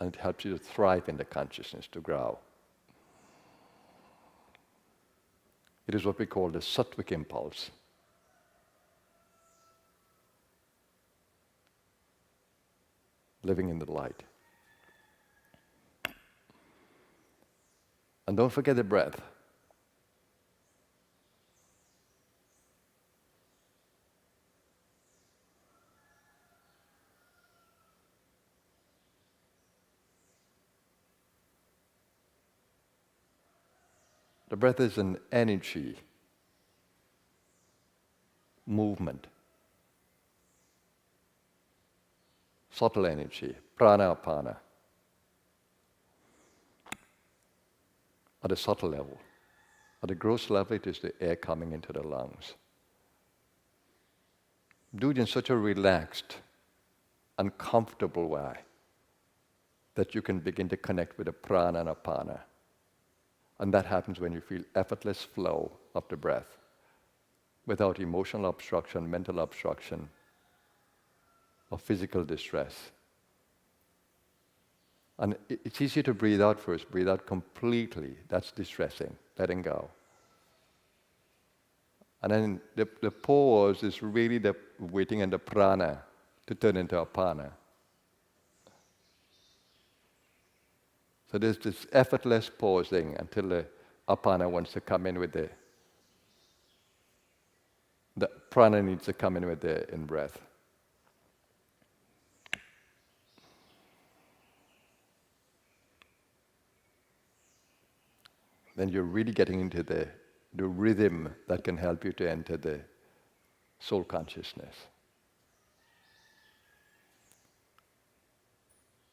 and it helps you to thrive in the consciousness, to grow. It is what we call the sattvic impulse. Living in the light. And don't forget the breath. The breath is an energy, movement, subtle energy, prana apana, at a subtle level. At a gross level, it is the air coming into the lungs. Do it in such a relaxed and comfortable way that you can begin to connect with the prana and apana. And that happens when you feel effortless flow of the breath without emotional obstruction, mental obstruction, or physical distress. And it's easy to breathe out first. Breathe out completely. That's distressing. Letting go. And then the pause is really the waiting in the prana to turn into apana. So there's this effortless pausing until the apana wants to come in with the prana needs to come in with the in-breath. Then you're really getting into the rhythm that can help you to enter the soul consciousness.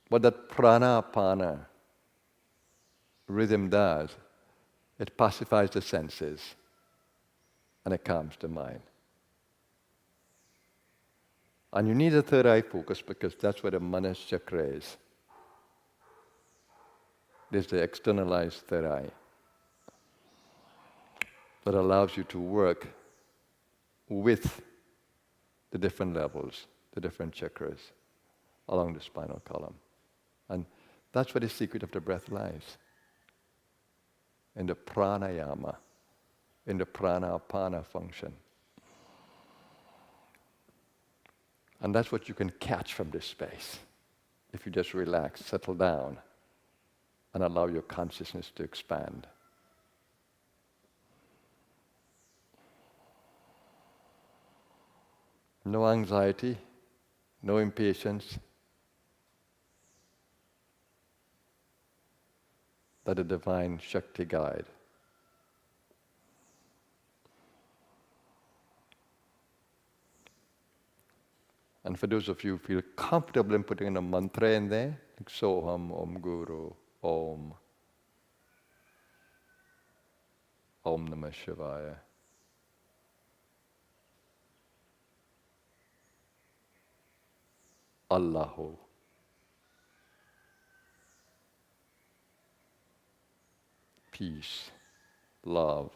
What that prana apana rhythm does, it pacifies the senses and it calms the mind. And you need a third eye focus because that's where the manas chakra is. There's the externalized third eye that allows you to work with the different levels, the different chakras along the spinal column. And that's where the secret of the breath lies. In the pranayama, in the prana-apana function. And that's what you can catch from this space if you just relax, settle down, and allow your consciousness to expand. No anxiety, no impatience. Let the divine Shakti guide. And for those of you who feel comfortable in putting in a mantra in there, like Soham, Om Guru, Om, Om Namah Shivaya. Allahu. Peace, love.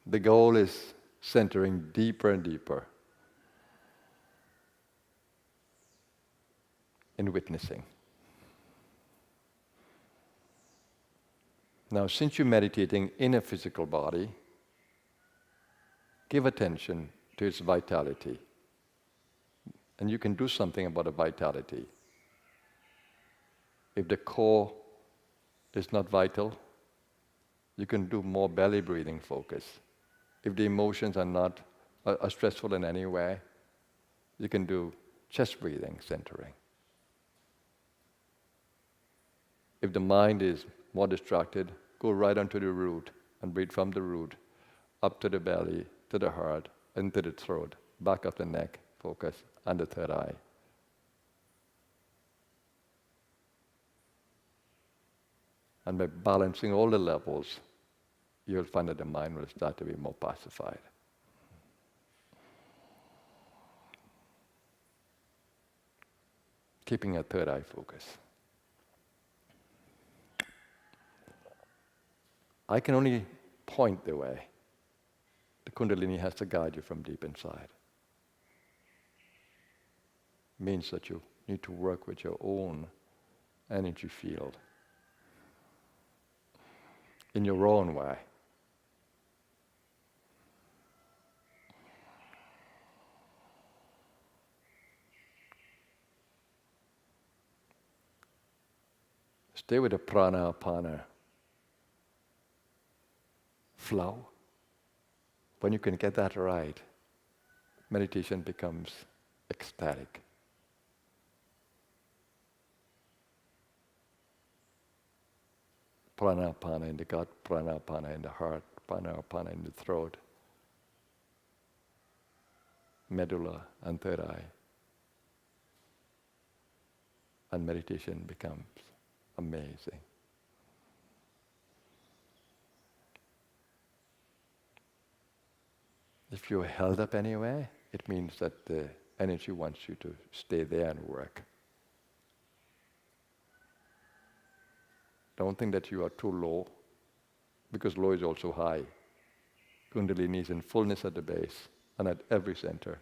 The goal is centering deeper and deeper in witnessing. Now, since you're meditating in a physical body, give attention to its vitality. And you can do something about the vitality. If the core is not vital, you can do more belly breathing focus. If the emotions are not are stressful in any way, you can do chest breathing, centering. If the mind is more distracted, go right onto the root and breathe from the root, up to the belly, to the heart, into the throat, back of the neck, focus, and the third eye. And by balancing all the levels, you'll find that the mind will start to be more pacified. Keeping a third eye focus. I can only point the way. The Kundalini has to guide you from deep inside. Means that you need to work with your own energy field in your own way. Stay with the prana-apana flow. When you can get that right, meditation becomes ecstatic. Prana-apana in the gut, prana-apana in the heart, prana-apana in the throat, medulla and third eye. And meditation becomes amazing. If you're held up anywhere, it means that the energy wants you to stay there and work. Don't think that you are too low, because low is also high. Kundalini is in fullness at the base and at every center.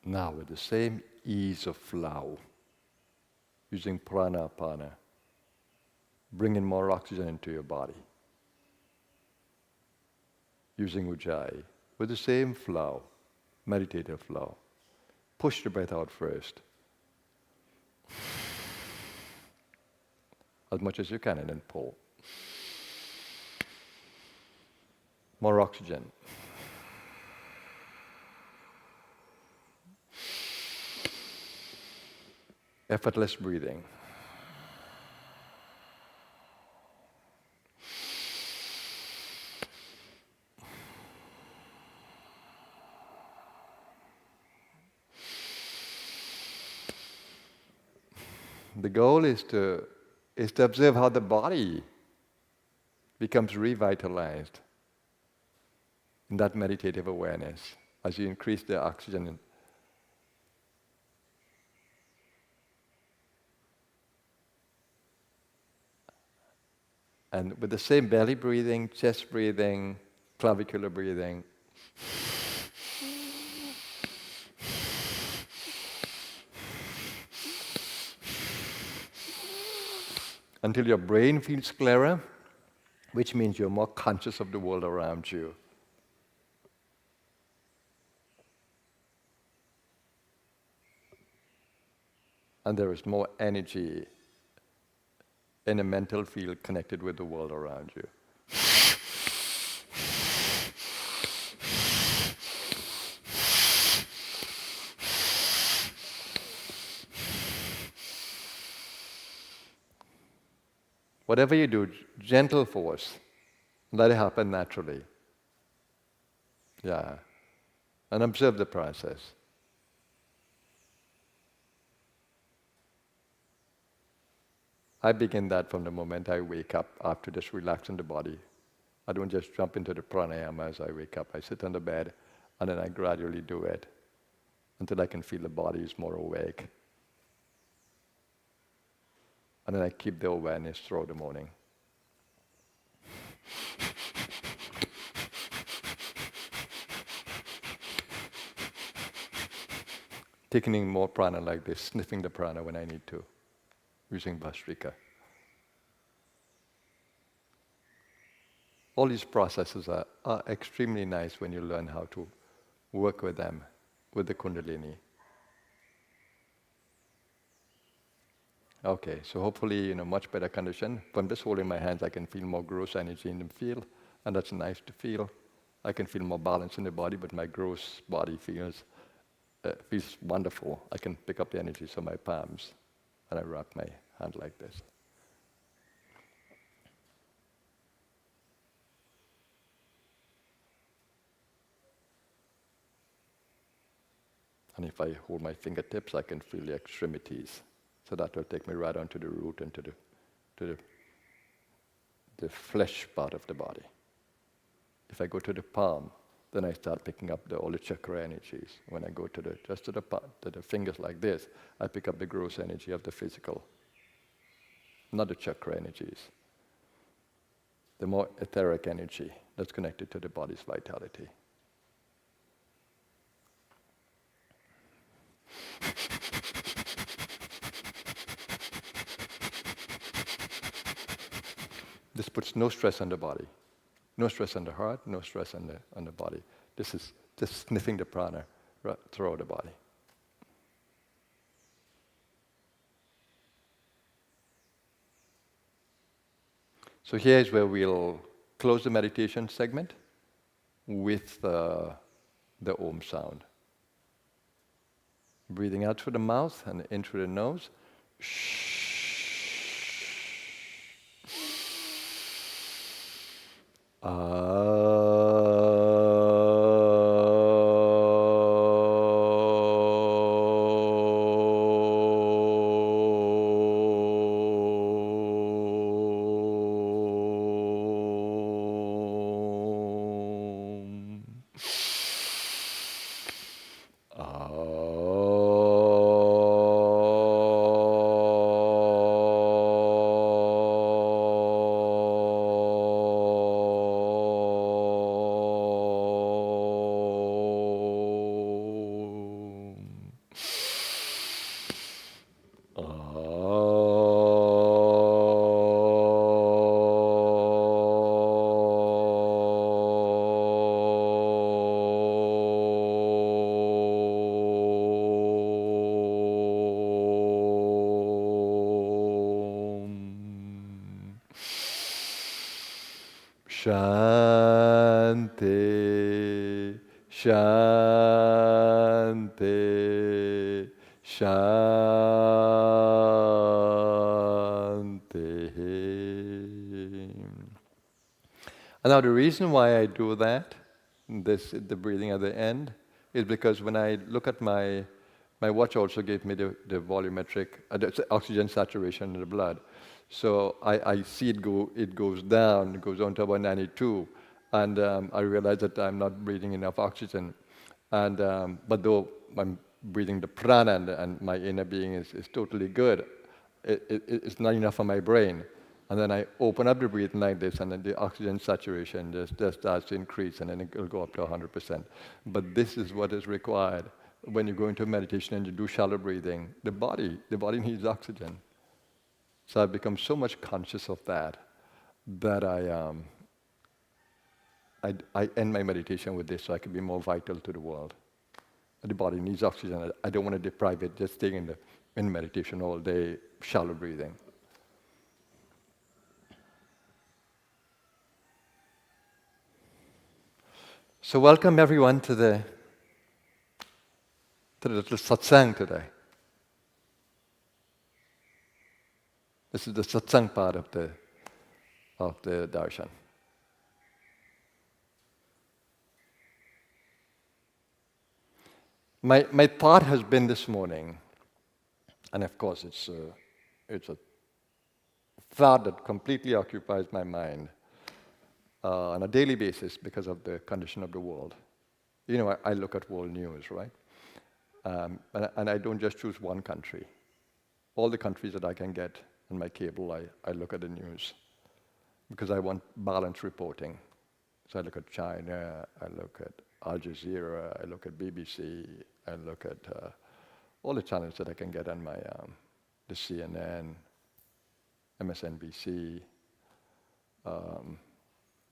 Now with the same ease of flow, using pranapana, bring in more oxygen into your body. Using Ujjayi, with the same flow, meditative flow. Push the breath out first, as much as you can, and then pull. More oxygen. Effortless breathing. The goal is to observe how the body becomes revitalized in that meditative awareness as you increase the oxygen. And with the same belly breathing, chest breathing, clavicular breathing, until your brain feels clearer, which means you're more conscious of the world around you. And there is more energy in a mental field connected with the world around you. Whatever you do, gentle force, let it happen naturally. Yeah. And observe the process. I begin that from the moment I wake up after just relaxing the body. I don't just jump into the pranayama as I wake up. I sit on the bed and then I gradually do it until I can feel the body is more awake. And then I keep the awareness throughout the morning. Taking in more prana like this, sniffing the prana when I need to, using Bhastrika. All these processes are extremely nice when you learn how to work with them, with the Kundalini. Okay, so hopefully in a much better condition. From just holding my hands, I can feel more gross energy in the field, and that's nice to feel. I can feel more balance in the body, but my gross body feels wonderful. I can pick up the energies of my palms, and I wrap my hand like this. And if I hold my fingertips, I can feel the extremities. So that will take me right onto the root and to the flesh part of the body. If I go to the palm, then I start picking up all the chakra energies. When I go to the fingers like this, I pick up the gross energy of the physical, not the chakra energies. The more etheric energy that's connected to the body's vitality. This puts no stress on the body. No stress on the heart, no stress on the body. This is just sniffing the prana throughout the body. So here's where we'll close the meditation segment with the Om sound. Breathing out through the mouth and in through the nose. Shh. Shanti, Shanti, Shanti. And now the reason why I do that, the breathing at the end, is because when I look at my watch also gave me the volumetric, the oxygen saturation in the blood. So I see it goes down to about 92, and I realize that I'm not breathing enough oxygen. And but though I'm breathing the prana and my inner being is totally good, it's not enough for my brain. And then I open up the breathing like this, and then the oxygen saturation just starts to increase, and then it will go up to 100%. But this is what is required when you go into meditation and you do shallow breathing. The body needs oxygen. So I've become so much conscious of that I end my meditation with this so I can be more vital to the world. The body needs oxygen. I don't want to deprive it just staying in meditation all day, shallow breathing. So welcome everyone to the little satsang today. This is the satsang part of the darshan. My thought has been this morning, and of course it's a thought that completely occupies my mind on a daily basis because of the condition of the world. You know, I look at world news, right? And I don't just choose one country. All the countries that I can get on my cable, I look at the news because I want balanced reporting. So I look at China, I look at Al Jazeera, I look at BBC, I look at all the channels that I can get on my the CNN, MSNBC.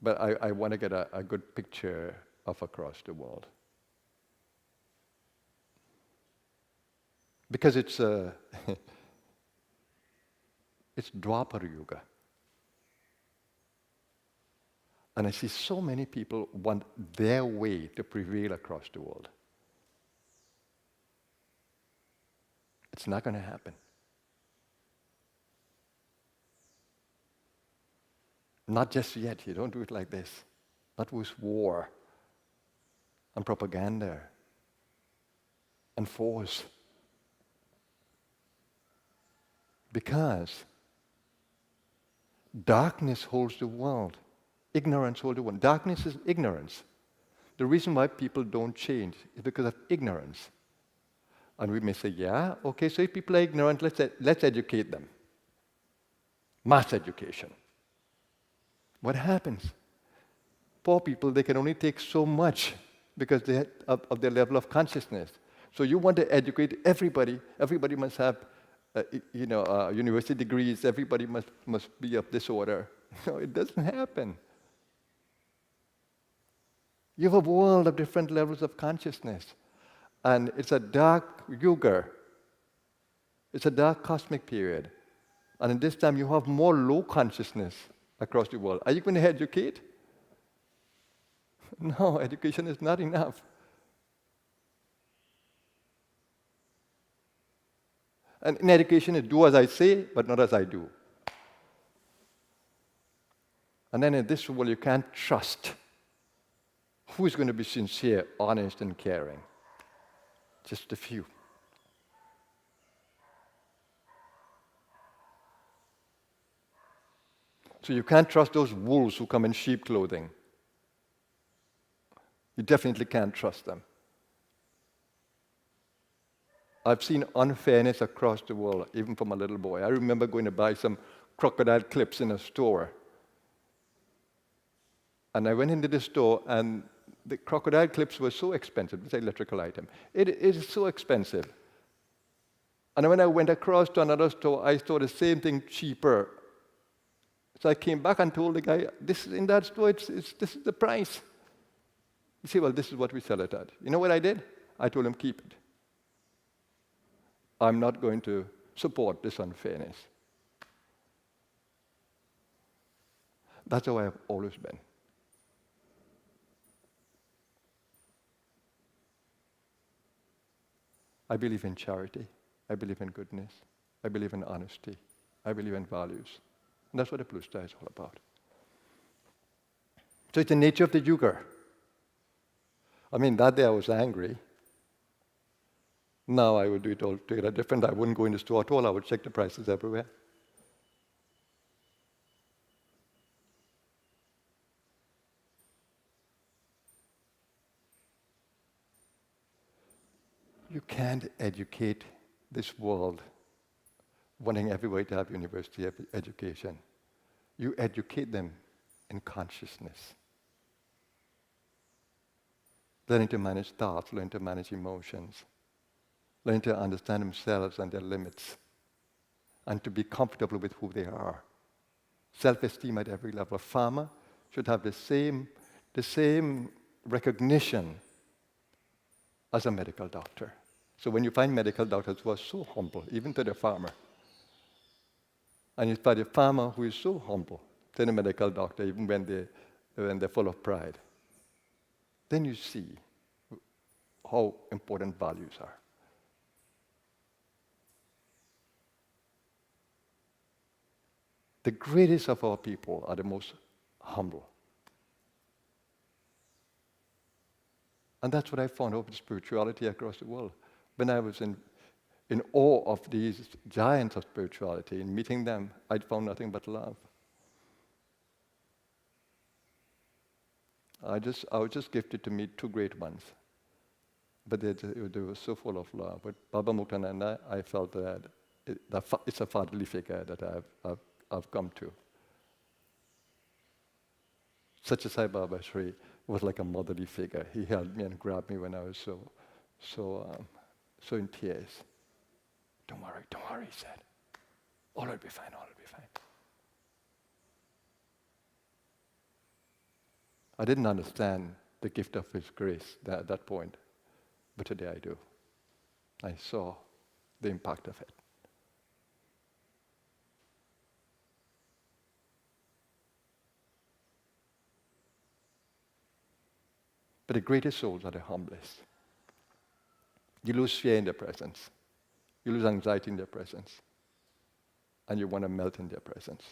But I want to get a good picture of across the world. Because it's it's Dwapara Yuga. And I see so many people want their way to prevail across the world. It's not going to happen. Not just yet. You don't do it like this. Not with war and propaganda and force. Because darkness holds the world. Ignorance holds the world. Darkness is ignorance. The reason why people don't change is because of ignorance. And we may say, yeah, okay, so if people are ignorant, let's educate them. Mass education. What happens? Poor people, they can only take so much because of their level of consciousness. So you want to educate everybody. Everybody must have, university degrees. Everybody must be of this order. No, it doesn't happen. You have a world of different levels of consciousness. And it's a dark yuga. It's a dark cosmic period. And in this time, you have more low consciousness across the world. Are you going to educate? No, education is not enough. And in education, is do as I say, but not as I do. And then in this world, you can't trust. Who is going to be sincere, honest, and caring? Just a few. So you can't trust those wolves who come in sheep clothing. You definitely can't trust them. I've seen unfairness across the world, even from a little boy. I remember going to buy some crocodile clips in a store. And I went into the store, and the crocodile clips were so expensive. It's an electrical item. It is so expensive. And when I went across to another store, I saw the same thing cheaper. So I came back and told the guy, this is in that store, this is the price. He said, well, this is what we sell it at. You know what I did? I told him, keep it. I'm not going to support this unfairness. That's how I have always been. I believe in charity. I believe in goodness. I believe in honesty. I believe in values. And that's what the Blue Star is all about. So it's the nature of the Yuga. I mean, that day I was angry. Now I would do it altogether different. I wouldn't go in the store at all. I would check the prices everywhere. You can't educate this world wanting everybody to have university education. You educate them in consciousness. Learning to manage thoughts, learning to manage emotions, learning to understand themselves and their limits, and to be comfortable with who they are. Self-esteem at every level. A farmer should have the same recognition as a medical doctor. So when you find medical doctors who are so humble, even to the farmer, and you find a farmer who is so humble to the medical doctor, even when they're full of pride, then you see how important values are. The greatest of our people are the most humble. And that's what I found out with spirituality across the world. When I was in awe of these giants of spirituality, in meeting them, I found nothing but love. I was just gifted to meet two great ones. But they were so full of love. But Baba Muktananda, I felt that it's a fatherly figure that I've come to. Such as Sai Baba Shri was like a motherly figure. He held me and grabbed me when I was so in tears. Don't worry, he said. All will be fine, all will be fine. I didn't understand the gift of His grace at that point, but today I do. I saw the impact of it. But the greatest souls are the humblest. You lose fear in their presence. You lose anxiety in their presence. And you want to melt in their presence.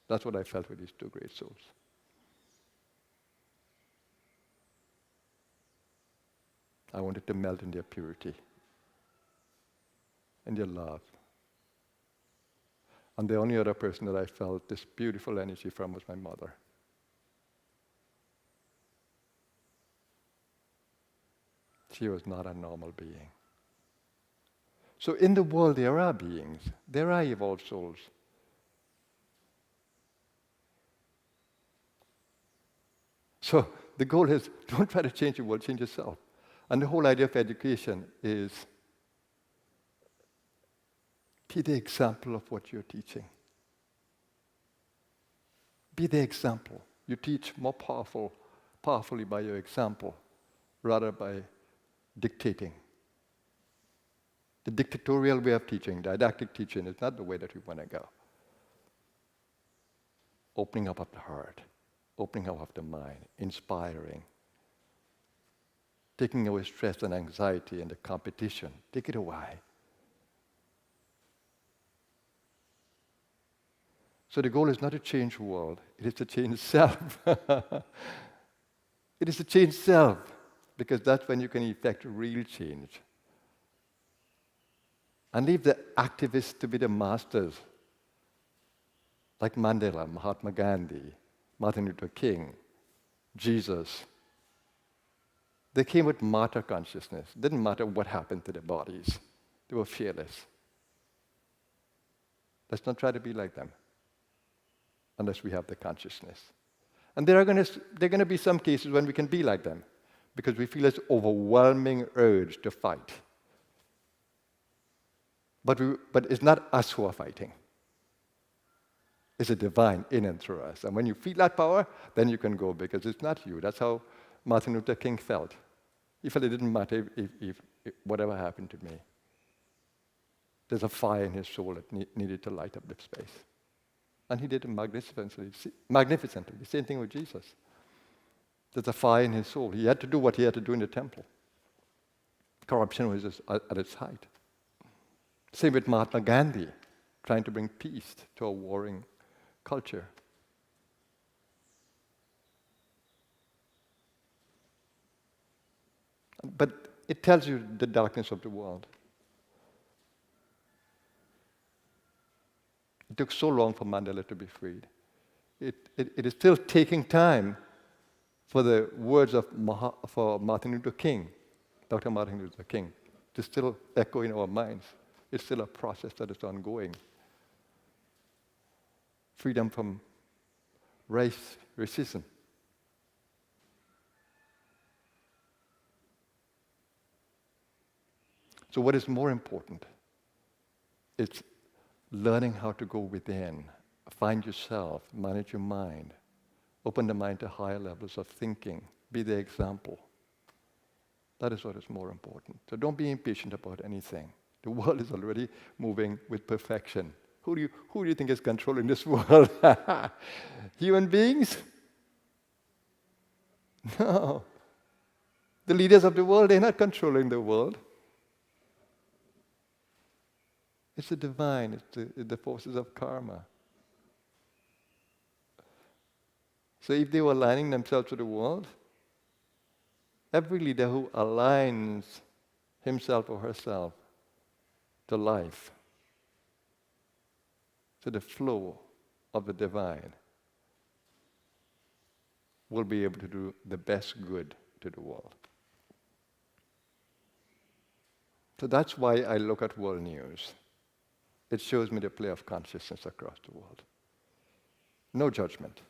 That's what I felt with these two great souls. I wanted to melt in their purity, in their love. And the only other person that I felt this beautiful energy from was my mother. She was not a normal being. So in the world there are beings, there are evolved souls. So the goal is, don't try to change the world, change yourself. And the whole idea of education is, be the example of what you're teaching. Be the example. You teach more powerfully by your example, rather by dictating. The dictatorial way of teaching, didactic teaching, is not the way that we want to go. Opening up of the heart, opening up of the mind, inspiring, taking away stress and anxiety and the competition. Take it away. So the goal is not to change the world, it is to change self. It is to change self, because that's when you can effect real change. And leave the activists to be the masters, like Mandela, Mahatma Gandhi, Martin Luther King, Jesus. They came with martyr consciousness. It didn't matter what happened to their bodies. They were fearless. Let's not try to be like them, unless we have the consciousness. And there are going to be some cases when we can be like them, because we feel this overwhelming urge to fight. But it's not us who are fighting. It's a divine in and through us. And when you feel that power, then you can go, because it's not you. That's how Martin Luther King felt. He felt it didn't matter if whatever happened to me. There's a fire in his soul that needed to light up the space. And he did it magnificently. The same thing with Jesus. There's a fire in his soul. He had to do what he had to do in the temple. Corruption was at its height. Same with Mahatma Gandhi, trying to bring peace to a warring culture. But it tells you the darkness of the world. It took so long for Mandela to be freed. It is still taking time for the words of Martin Luther King, Dr. Martin Luther King, to still echo in our minds. It's still a process that is ongoing. Freedom from racism. So what is more important? It's learning how to go within, find yourself, manage your mind, open the mind to higher levels of thinking, be the example. That is what is more important. So don't be impatient about anything. The world is already moving with perfection. Who do you think is controlling this world? Human beings? No. The leaders of the world, they're not controlling the world. It's the divine, it's the forces of karma. So if they were aligning themselves to the world, every leader who aligns himself or herself to life, to the flow of the divine, will be able to do the best good to the world. So that's why I look at world news. It shows me the play of consciousness across the world. No judgment.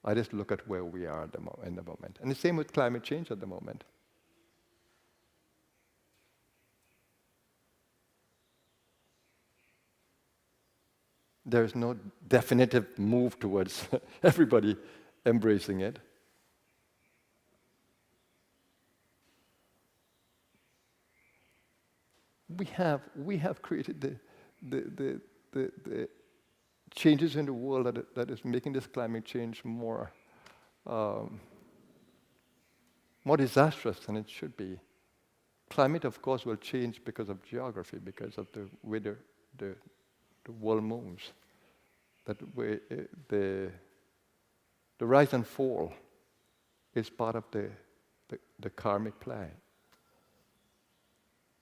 I just look at where we are in the moment. And the same with climate change at the moment. There is no definitive move towards everybody embracing it. We have created the changes in the world that is making this climate change more disastrous than it should be. Climate, of course, will change because of geography, because of the way the world moves. That way, the rise and fall is part of the karmic play.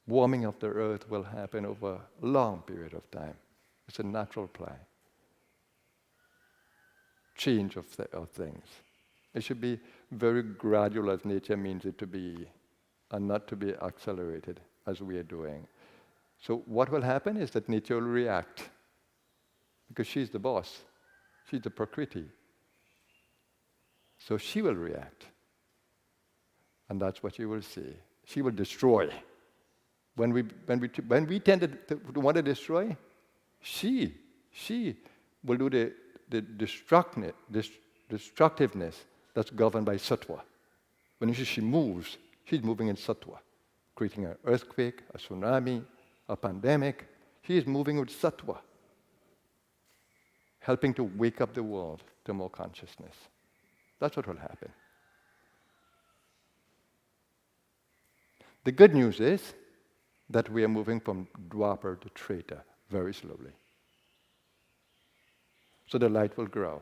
Warming of the earth will happen over a long period of time. It's a natural play. Change of things. It should be very gradual as nature means it to be, and not to be accelerated as we are doing. So what will happen is that nature will react, because she's the boss. She's the Prakriti. So she will react. And that's what you will see. She will destroy. When we tend to want to destroy, she will do the destructiveness that's governed by sattva. When you see she moves, she's moving in sattva, creating an earthquake, a tsunami, a pandemic. She is moving with sattva, helping to wake up the world to more consciousness. That's what will happen. The good news is that we are moving from Dwapar to Treta very slowly. So the light will grow.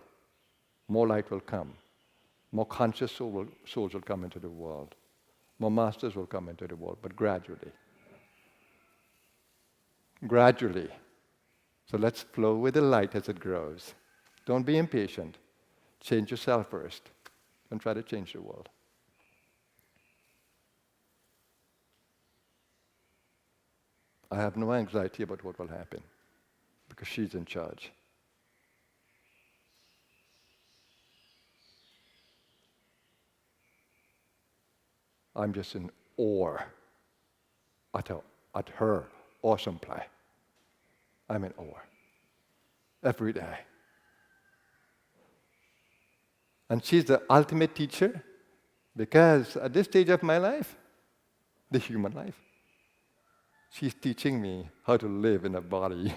More light will come. More conscious souls will come into the world. More masters will come into the world, but gradually. Gradually. So let's flow with the light as it grows. Don't be impatient. Change yourself first, and try to change the world. I have no anxiety about what will happen, because she's in charge. I'm just in awe at her awesome play. I'm in awe every day. And she's the ultimate teacher, because at this stage of my life, the human life, she's teaching me how to live in a body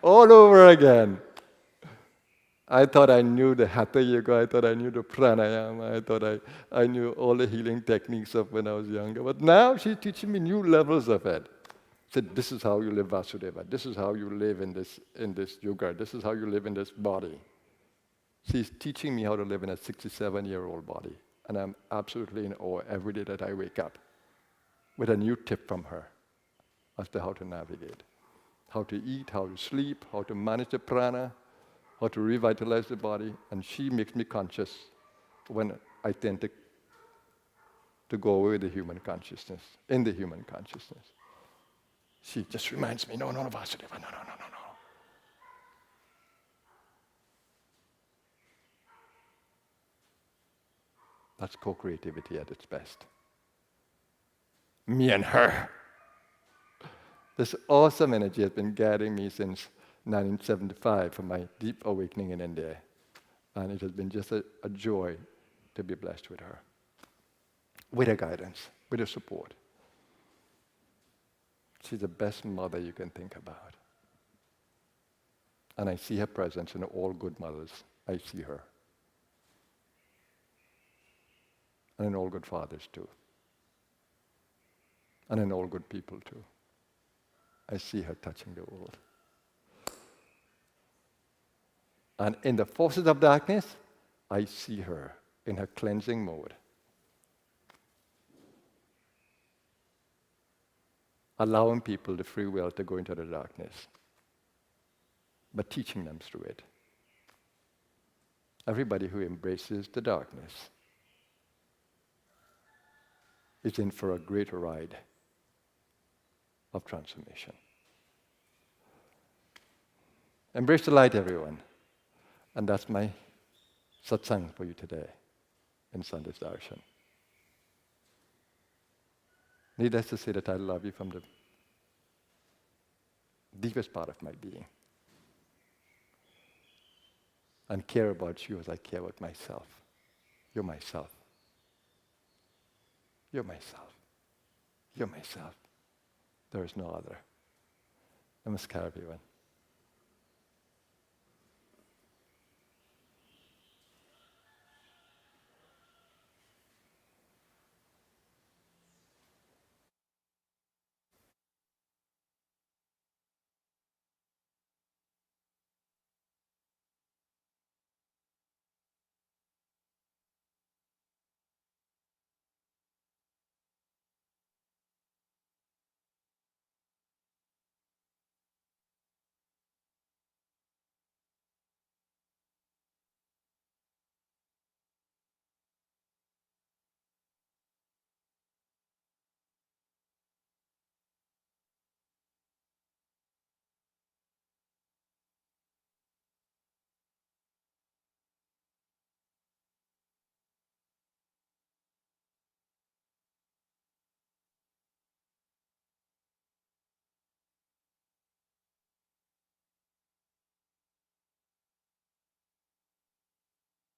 all over again. I thought I knew the Hatha Yoga, I thought I knew the pranayama, I thought I knew all the healing techniques of when I was younger. But now she's teaching me new levels of it. Said, this is how you live Vasudeva, this is how you live in this yoga, this is how you live in this body. She's teaching me how to live in a 67-year-old body. And I'm absolutely in awe every day that I wake up with a new tip from her as to how to navigate. How to eat, how to sleep, how to manage the prana, how to revitalize the body. And she makes me conscious when I tend to go away with the human consciousness, in the human consciousness. She just reminds me, no, Vasudeva, no. That's co-creativity at its best. Me and her. This awesome energy has been guiding me since 1975 for my deep awakening in India. And it has been just a joy to be blessed with her. With her guidance, with her support. She's the best mother you can think about. And I see her presence in all good mothers. I see her. And in all good fathers too. And in all good people too. I see her touching the world. And in the forces of darkness, I see her in her cleansing mode. Allowing people the free will to go into the darkness, but teaching them through it. Everybody who embraces the darkness is in for a greater ride of transformation. Embrace the light, everyone. And that's my satsang for you today in Sunday's Darshan. Needless to say that I love you from the deepest part of my being. And care about you as I care about myself. You're myself. You're myself. You're myself. There is no other. Namaskar, everyone.